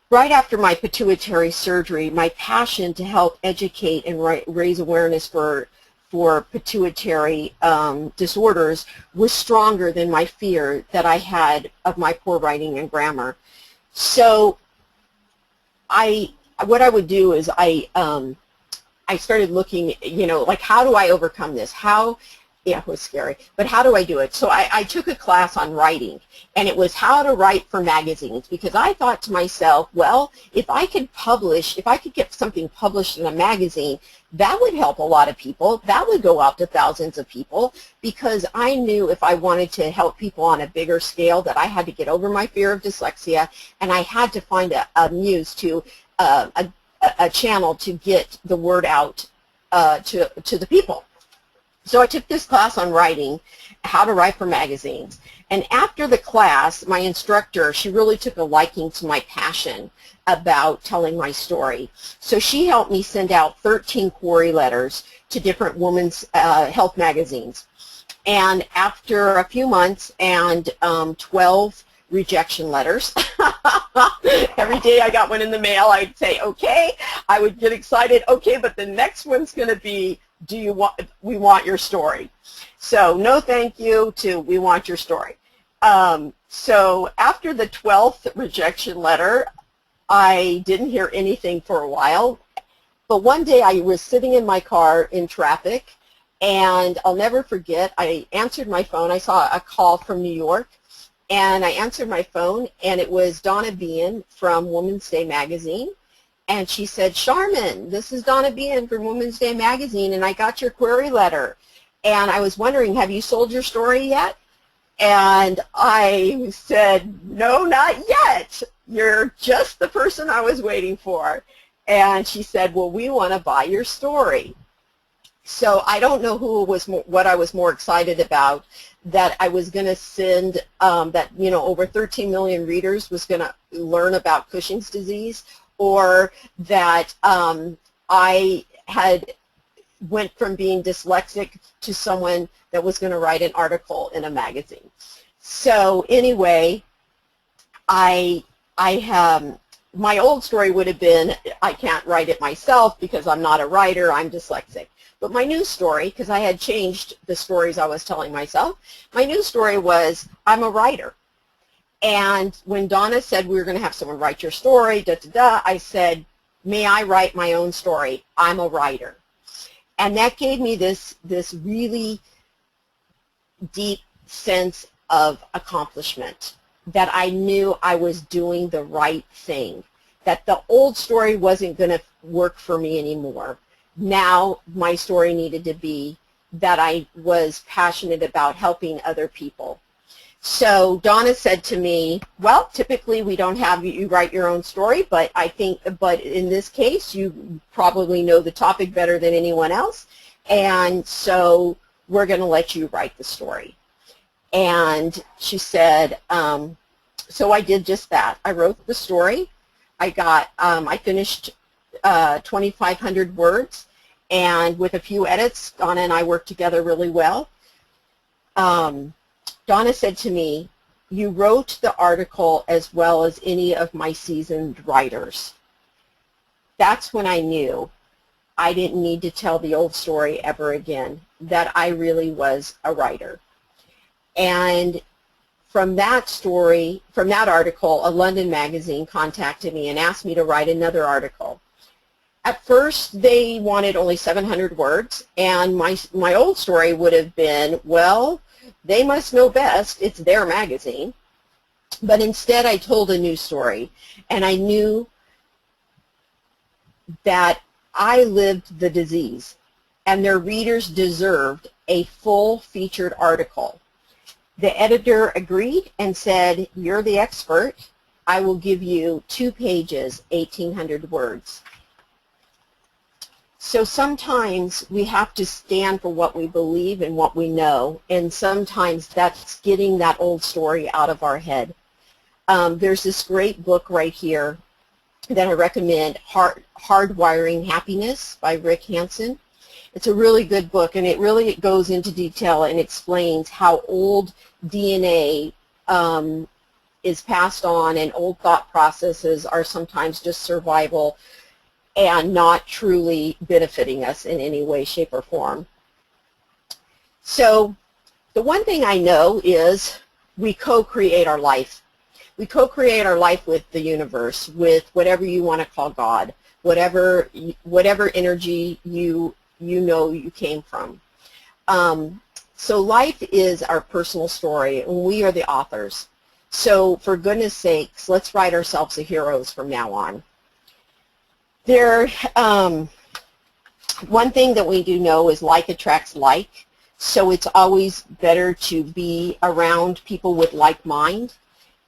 right after my pituitary surgery, my passion to help educate and raise awareness for pituitary disorders was stronger than my fear that I had of my poor writing and grammar. So what I would do is I started looking, you know, like, how do I overcome this? Yeah, it was scary, but how do I do it? So I took a class on writing, and it was how to write for magazines, because I thought to myself, well, if I could get something published in a magazine, that would help a lot of people. That would go out to thousands of people, because I knew if I wanted to help people on a bigger scale that I had to get over my fear of dyslexia, and I had to find a muse to a channel to get the word out to the people. So I took this class on writing, how to write for magazines. And after the class, my instructor, she really took a liking to my passion about telling my story. So she helped me send out 13 query letters to different women's health magazines. And after a few months and 12 rejection letters, every day I got one in the mail, I'd say, okay, I would get excited, okay, but the next one's going to be, we want your story. So no thank you to we want your story. So after the 12th rejection letter, I didn't hear anything for a while, but one day I was sitting in my car in traffic, and I'll never forget, I answered my phone. I saw a call from New York, and I answered my phone, and it was Donna Bean from Women's Day magazine. And she said, Sharmyn, this is Donna Bean from Women's Day magazine, and I got your query letter. And I was wondering, have you sold your story yet? And I said, no, not yet. You're just the person I was waiting for. And she said, well, we want to buy your story. So I don't know what I was more excited about, that I was going to send, that, you know, over 13 million readers was going to learn about Cushing's disease, or that I had went from being dyslexic to someone that was going to write an article in a magazine. So anyway, my old story would have been, I can't write it myself because I'm not a writer, I'm dyslexic. But my new story, because I had changed the stories I was telling myself, my new story was, I'm a writer. And when Donna said we were going to have someone write your story, I said, may I write my own story? I'm a writer. And that gave me this really deep sense of accomplishment, that I knew I was doing the right thing, that the old story wasn't going to work for me anymore. Now my story needed to be that I was passionate about helping other people. So Donna said to me, well, typically we don't have you write your own story, but but in this case, you probably know the topic better than anyone else, and so we're going to let you write the story. And she said, so I did just that. I wrote the story. I finished 2,500 words, and with a few edits, Donna and I worked together really well. Donna said to me, you wrote the article as well as any of my seasoned writers. That's when I knew I didn't need to tell the old story ever again, that I really was a writer. And from that story, from that article, a London magazine contacted me and asked me to write another article. At first, they wanted only 700 words, and my old story would have been, well, they must know best, it's their magazine. But instead, I told a new story, and I knew that I lived the disease, and their readers deserved a full featured article. The editor agreed and said, you're the expert. I will give you 2 pages, 1,800 words. So sometimes we have to stand for what we believe and what we know, and sometimes that's getting that old story out of our head. There's this great book right here that I recommend, Hardwiring Happiness by Rick Hanson. It's a really good book, and it really goes into detail and explains how old DNA is passed on, and old thought processes are sometimes just survival and not truly benefiting us in any way, shape, or form. So the one thing I know is we co-create our life. We co-create our life with the universe, with whatever you want to call God, whatever energy you know you came from. So life is our personal story, and we are the authors. So for goodness sakes, let's write ourselves the heroes from now on. One thing that we do know is like attracts like, so it's always better to be around people with like mind.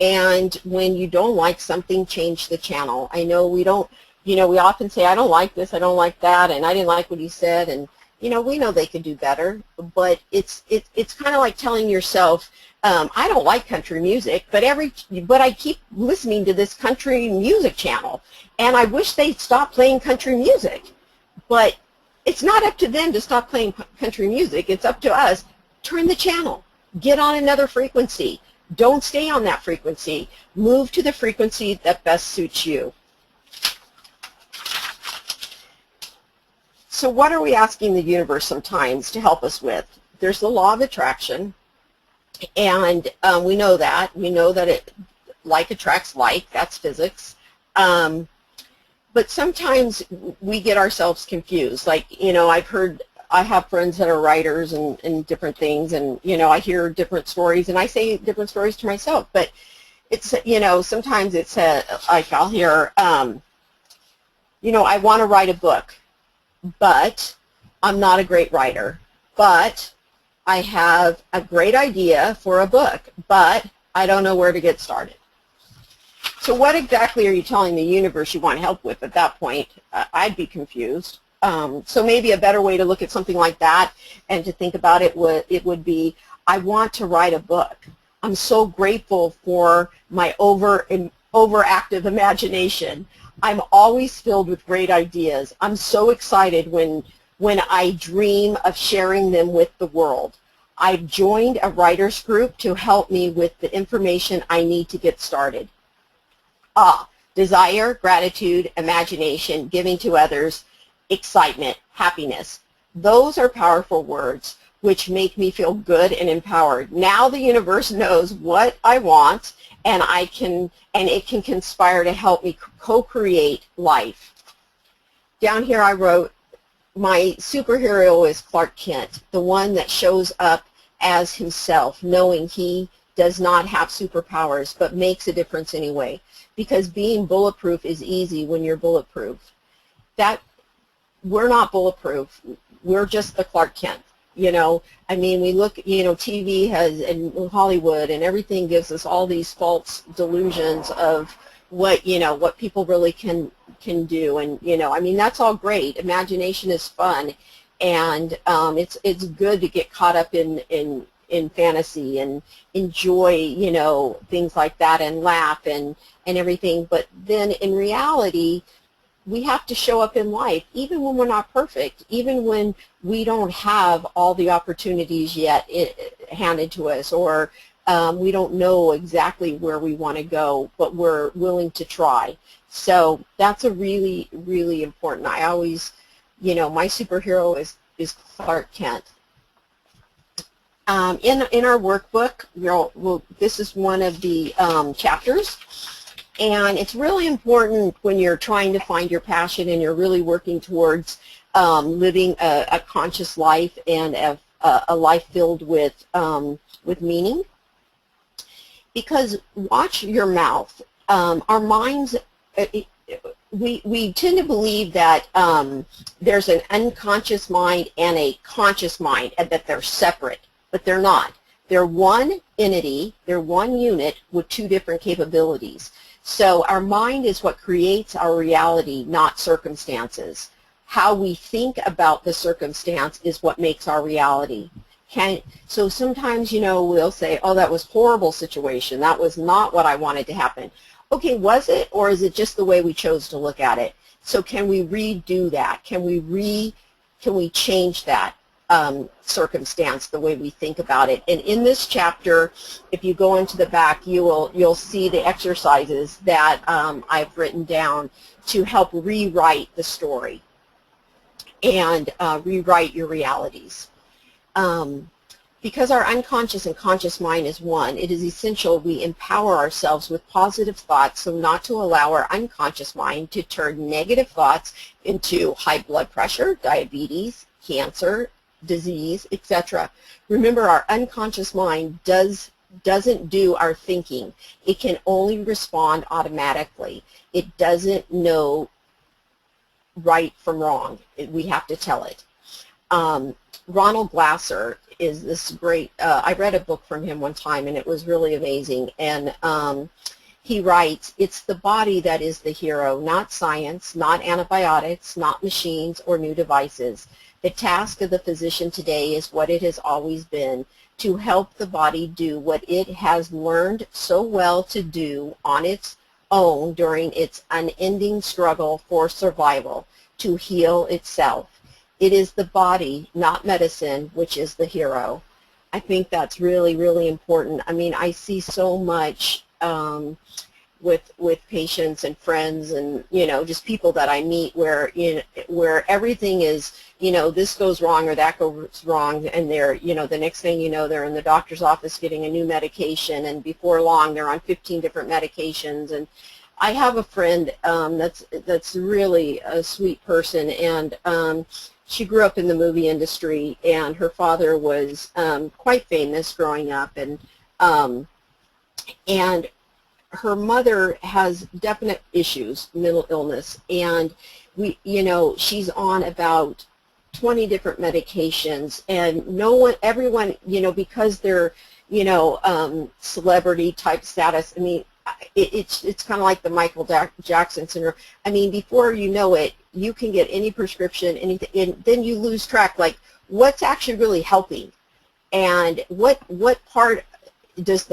And when you don't like something, change the channel. I know we don't, we often say, I don't like this, I don't like that, and I didn't like what he said, and we know they could do better, but it's kind of like telling yourself, I don't like country music, but I keep listening to this country music channel, and I wish they'd stop playing country music. But it's not up to them to stop playing country music. It's up to us. Turn the channel. Get on another frequency. Don't stay on that frequency. Move to the frequency that best suits you. So what are we asking the universe sometimes to help us with? There's the law of attraction, and we know that. We know that like attracts like. That's physics. But sometimes we get ourselves confused. Like, I have friends that are writers and different things, and, I hear different stories, and I say different stories to myself. But it's, sometimes it's like I'll hear, I want to write a book, but I'm not a great writer. But I have a great idea for a book, but I don't know where to get started. So what exactly are you telling the universe you want help with at that point? I'd be confused. So maybe a better way to look at something like that and to think about it would be, I want to write a book. I'm so grateful for my overactive imagination. I'm always filled with great ideas. I'm so excited when I dream of sharing them with the world. I've joined a writers group to help me with the information I need to get started. Desire, gratitude, imagination, giving to others, excitement, happiness. Those are powerful words which make me feel good and empowered. Now the universe knows what I want, and it can conspire to help me co-create life. Down here I wrote, my superhero is Clark Kent, the one that shows up as himself, knowing he does not have superpowers, but makes a difference anyway. Because being bulletproof is easy when you're bulletproof. We're not bulletproof. We're just the Clark Kent. You know, I mean, we look, you know, TV has, and Hollywood and everything gives us all these false delusions of what, you know, what people really can do. And, you know, I mean, that's all great. Imagination is fun, and it's good to get caught up in fantasy and enjoy, you know, things like that and laugh and everything. But then in reality, we have to show up in life, even when we're not perfect, even when we don't have all the opportunities yet handed to us, or we don't know exactly where we want to go, but we're willing to try. So that's a really, really important. I always, you know, my superhero is Clark Kent. In our workbook, this is one of the chapters. And it's really important when you're trying to find your passion and you're really working towards living a conscious life and a life filled with meaning. Because watch your mouth. Our minds, we tend to believe that there's an unconscious mind and a conscious mind, and that they're separate, but they're not. They're one entity, they're one unit with two different capabilities. So our mind is what creates our reality, not circumstances. How we think about the circumstance is what makes our reality. So sometimes, you know, we'll say, oh, that was a horrible situation. That was not what I wanted to happen. Okay, was it, or is it just the way we chose to look at it? So can we redo that? Can we change that circumstance, the way we think about it? And in this chapter, if you go into the back, you'll see the exercises that I've written down to help rewrite the story and rewrite your realities. Because our unconscious and conscious mind is one, it is essential we empower ourselves with positive thoughts so not to allow our unconscious mind to turn negative thoughts into high blood pressure, diabetes, cancer, disease, etc. Remember, our unconscious mind doesn't do our thinking. It can only respond automatically. It doesn't know right from wrong. We have to tell it. Ronald Glasser is this great, I read a book from him one time and it was really amazing, and he writes, it's the body that is the hero, not science, not antibiotics, not machines or new devices. The task of the physician today is what it has always been, to help the body do what it has learned so well to do on its own during its unending struggle for survival, to heal itself. It is the body, not medicine, which is the hero. I think that's really, really important. I mean, I see so much with patients and friends and, you know, just people that I meet where, where everything is, you know, this goes wrong or that goes wrong, and they're, you know, the next thing you know, they're in the doctor's office getting a new medication, and before long they're on 15 different medications. And I have a friend that's really a sweet person, and she grew up in the movie industry, and her father was quite famous growing up, and her mother has definite issues, mental illness, and she's on about 20 different medications, and everyone, because they're, celebrity type status. I mean, it's kind of like the Michael Jackson syndrome. I mean, before you know it, you can get any prescription, anything, and then you lose track, like, what's actually really helping, and what part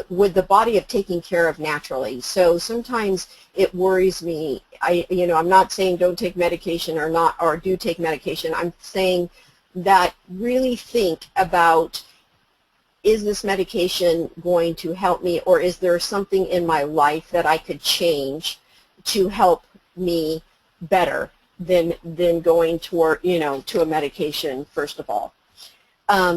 would the body have taken care of naturally. So sometimes it worries me. I'm not saying don't take medication or do take medication. I'm saying that really think about, is this medication going to help me, or is there something in my life that I could change to help me better than going toward, to a medication first of all.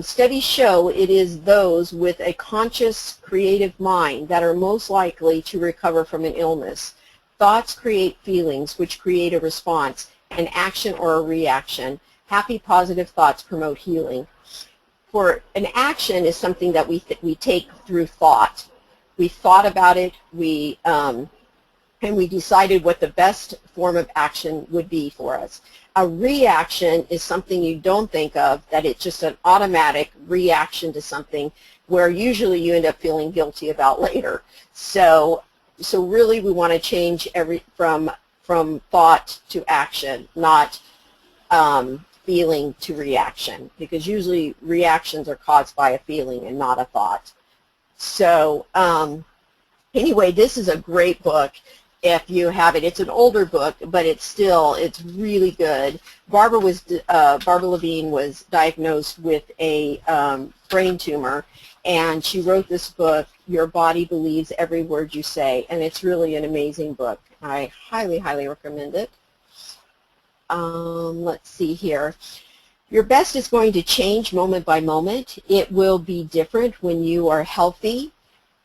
Studies show it is those with a conscious, creative mind that are most likely to recover from an illness. Thoughts create feelings, which create a response, an action or a reaction. Happy, positive thoughts promote healing. For an action is something that we take through thought. We thought about it, we and we decided what the best form of action would be for us. A reaction is something you don't think of, that it's just an automatic reaction to something where usually you end up feeling guilty about later. So really we want to change from thought to action, not feeling to reaction, because usually reactions are caused by a feeling and not a thought. So anyway, this is a great book if you have it. It's an older book, but it's really good. Barbara Levine was diagnosed with a brain tumor, and she wrote this book, Your Body Believes Every Word You Say, and it's really an amazing book. I highly, highly recommend it. Let's see here. Your best is going to change moment by moment. It will be different when you are healthy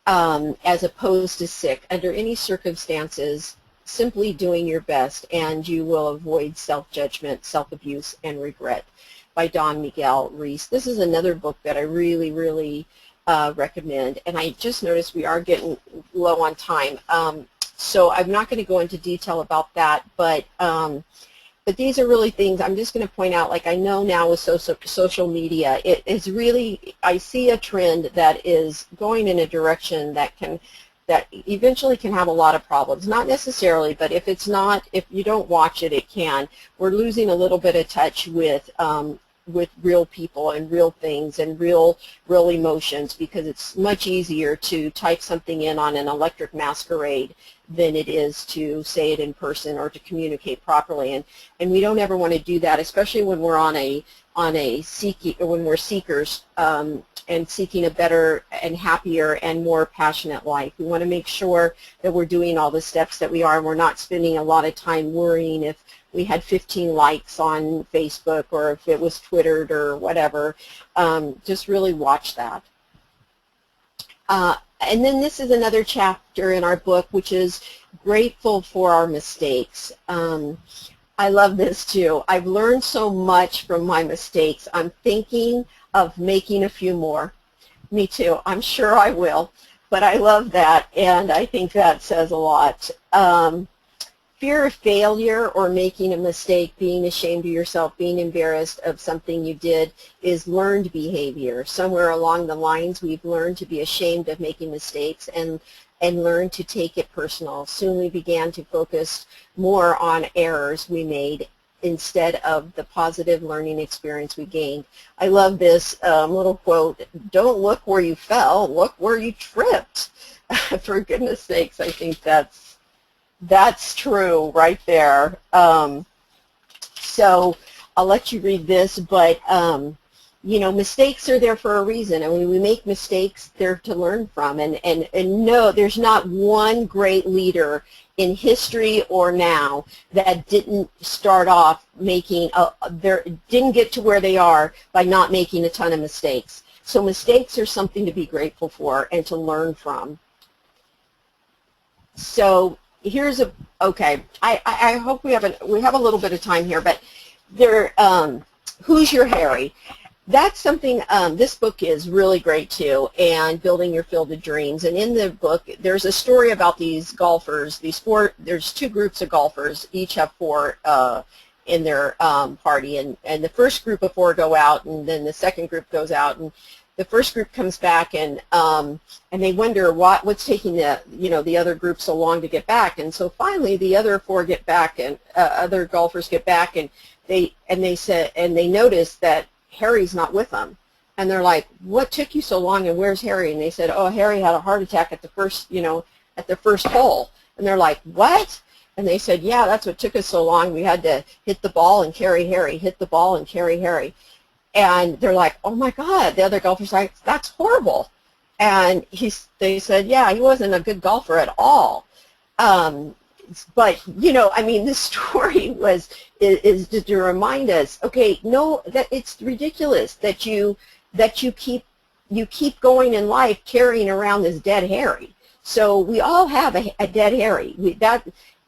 as opposed to sick. Under any circumstances, simply doing your best, and you will avoid self-judgment, self-abuse, and regret, by Don Miguel Ruiz. This is another book that I really, really recommend, and I just noticed we are getting low on time. So I'm not going to go into detail about that, but these are really things I'm just going to point out. Like, I know now with social media, it is really, I see a trend that is going in a direction that eventually can have a lot of problems. Not necessarily, but if you don't watch it, it can. We're losing a little bit of touch with real people and real things and real emotions, because it's much easier to type something in on an electric masquerade than it is to say it in person or to communicate properly. And we don't ever want to do that, especially when we're when we're seekers and seeking a better and happier and more passionate life. We want to make sure that we're doing all the steps that we are, and we're not spending a lot of time worrying if we had 15 likes on Facebook or if it was Twittered or whatever. Just really watch that. And then this is another chapter in our book, which is grateful for our mistakes. I love this too. I've learned so much from my mistakes. I'm thinking of making a few more. Me too. I'm sure I will. But I love that, and I think that says a lot. Fear of failure or making a mistake, being ashamed of yourself, being embarrassed of something you did, is learned behavior. Somewhere along the lines, we've learned to be ashamed of making mistakes and learned to take it personal. Soon we began to focus more on errors we made instead of the positive learning experience we gained. I love this little quote, "Don't look where you fell, look where you tripped." For goodness sakes, I think that's true right there. So I'll let you read this, but you know, mistakes are there for a reason, and when we make mistakes, they're to learn from. And no, there's not one great leader in history or now that didn't start off didn't get to where they are by not making a ton of mistakes. So mistakes are something to be grateful for and to learn from. So here's okay. I hope we have a little bit of time here, but who's your Harry? That's something, this book is really great too, and Building Your Field of Dreams. And in the book, there's a story about these golfers, there's two groups of golfers, each have four in their party, and the first group of four go out, and then the second group goes out, and the first group comes back, and they wonder what's taking the other group so long to get back. And so finally the other four get back, and other golfers get back, and they notice that Harry's not with them, and they're like, "What took you so long, and where's Harry?" And they said, "Oh, Harry had a heart attack at the first hole." And they're like, "What?" And they said, "Yeah, that's what took us so long. We had to hit the ball and carry Harry, hit the ball and carry Harry." And they're like, "Oh my God!" The other golfer's like, "That's horrible." And they said, "Yeah, he wasn't a good golfer at all." But I mean, this story is to remind us, okay, no, that it's ridiculous that you keep going in life carrying around this dead Harry. So we all have a dead Harry.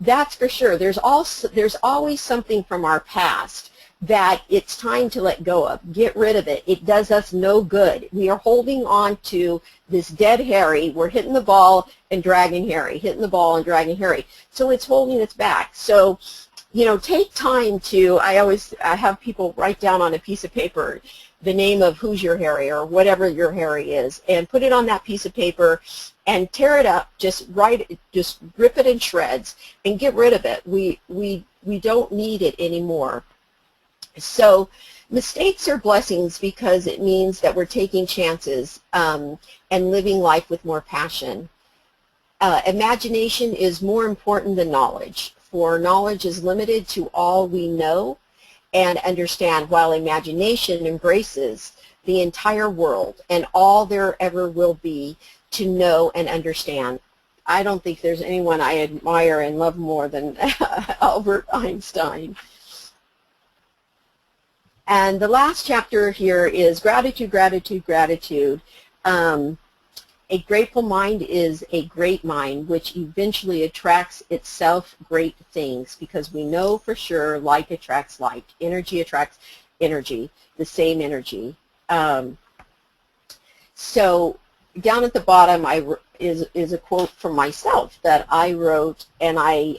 That's for sure. There's always something from our past that it's time to let go of. Get rid of it. It does us no good. We are holding on to this dead Harry. We're hitting the ball and dragging Harry, hitting the ball and dragging Harry. So it's holding us back. So, you know, take time to, I have people write down on a piece of paper the name of who's your Harry or whatever your Harry is, and put it on that piece of paper and tear it up, just rip it in shreds and get rid of it. We don't need it anymore. So mistakes are blessings because it means that we're taking chances and living life with more passion. Imagination is more important than knowledge, for knowledge is limited to all we know and understand, while imagination embraces the entire world and all there ever will be to know and understand. I don't think there's anyone I admire and love more than Albert Einstein. And the last chapter here is gratitude, gratitude, gratitude. A grateful mind is a great mind, which eventually attracts itself great things, because we know for sure like attracts like. Energy attracts energy, the same energy. So down at the bottom is a quote from myself that I wrote, and I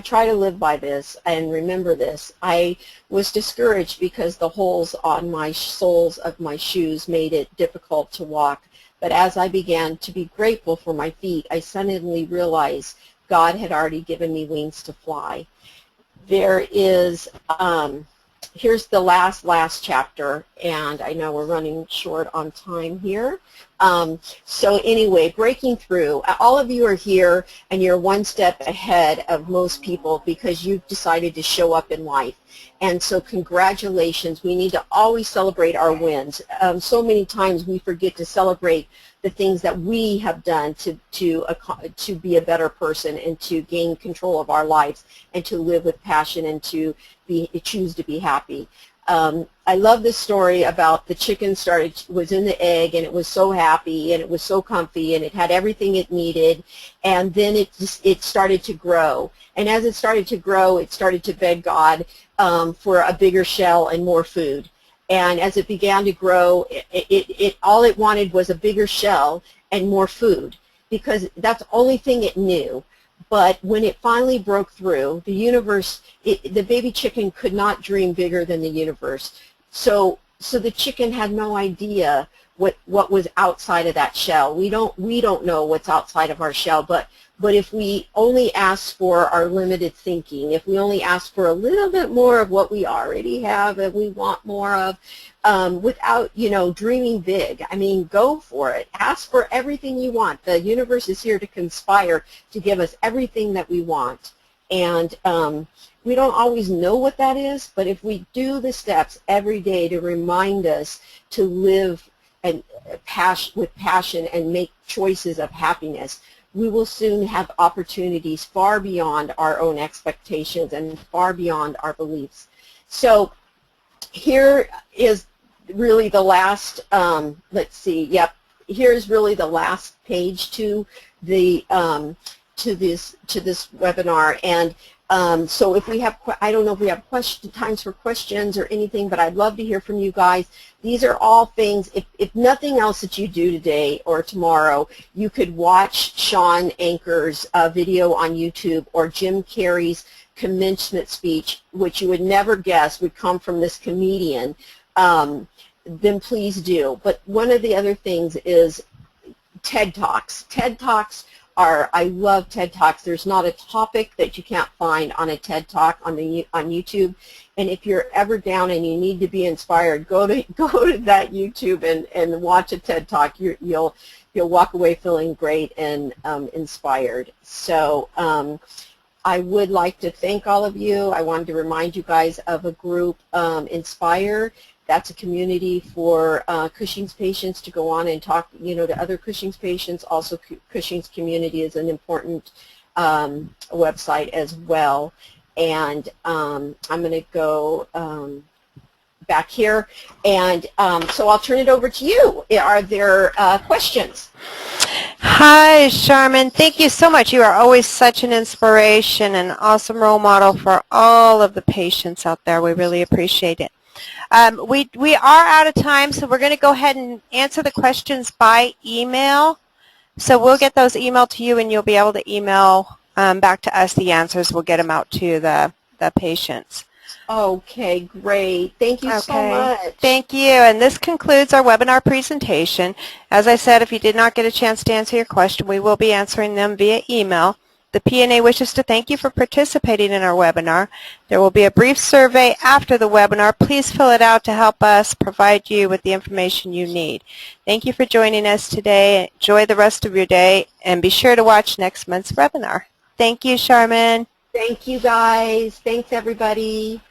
try to live by this and remember this. I was discouraged because the holes on my soles of my shoes made it difficult to walk. But as I began to be grateful for my feet, I suddenly realized God had already given me wings to fly. There is, here's the last chapter, and I know we're running short on time here. So anyway, breaking through. All of you are here, and you're one step ahead of most people because you've decided to show up in life. And so congratulations. We need to always celebrate our wins. So many times we forget to celebrate the things that we have done to be a better person and to gain control of our lives and to live with passion and to choose to be happy. I love this story about the chicken was in the egg, and it was so happy and it was so comfy and it had everything it needed, and then it started to grow. And as it started to grow, it started to beg God for a bigger shell and more food. And as it began to grow, all it wanted was a bigger shell and more food, because that's the only thing it knew. But when it finally broke through, the universe, the baby chicken could not dream bigger than the universe. So the chicken had no idea what was outside of that shell. We don't know what's outside of our shell, but if we only ask for our limited thinking, if we only ask for a little bit more of what we already have and we want more of, without, dreaming big. I mean, go for it. Ask for everything you want. The universe is here to conspire to give us everything that we want. And we don't always know what that is, but if we do the steps every day to remind us to live with passion and make choices of happiness, we will soon have opportunities far beyond our own expectations and far beyond our beliefs. So here is really the last, let's see, yep, here's really the last page to the to this webinar. And so if we have, I don't know if we have times for questions or anything, but I'd love to hear from you guys. These are all things, if nothing else that you do today or tomorrow, you could watch Sean Anker's video on YouTube, or Jim Carrey's commencement speech, which you would never guess would come from this comedian, then please do. But one of the other things is TED Talks. TED Talks I love TED Talks. There's not a topic that you can't find on a TED Talk on YouTube. And if you're ever down and you need to be inspired, go to that YouTube and watch a TED Talk. You'll walk away feeling great and inspired. So I would like to thank all of you. I wanted to remind you guys of a group, Inspire. That's a community for Cushing's patients to go on and talk, to other Cushing's patients. Also, Cushing's community is an important website as well. And I'm going to go back here, and so I'll turn it over to you. Are there questions? Hi, Sharmyn. Thank you so much. You are always such an inspiration and awesome role model for all of the patients out there. We really appreciate it. We are out of time, so we're going to go ahead and answer the questions by email. So we'll get those emailed to you, and you'll be able to email back to us the answers. We'll get them out to the patients. Okay, great. Thank you so much. Thank you. And this concludes our webinar presentation. As I said, if you did not get a chance to answer your question, we will be answering them via email. The PNA wishes to thank you for participating in our webinar. There will be a brief survey after the webinar. Please fill it out to help us provide you with the information you need. Thank you for joining us today. Enjoy the rest of your day, and be sure to watch next month's webinar. Thank you, Sharmyn. Thank you, guys. Thanks, everybody.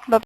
Bye-bye.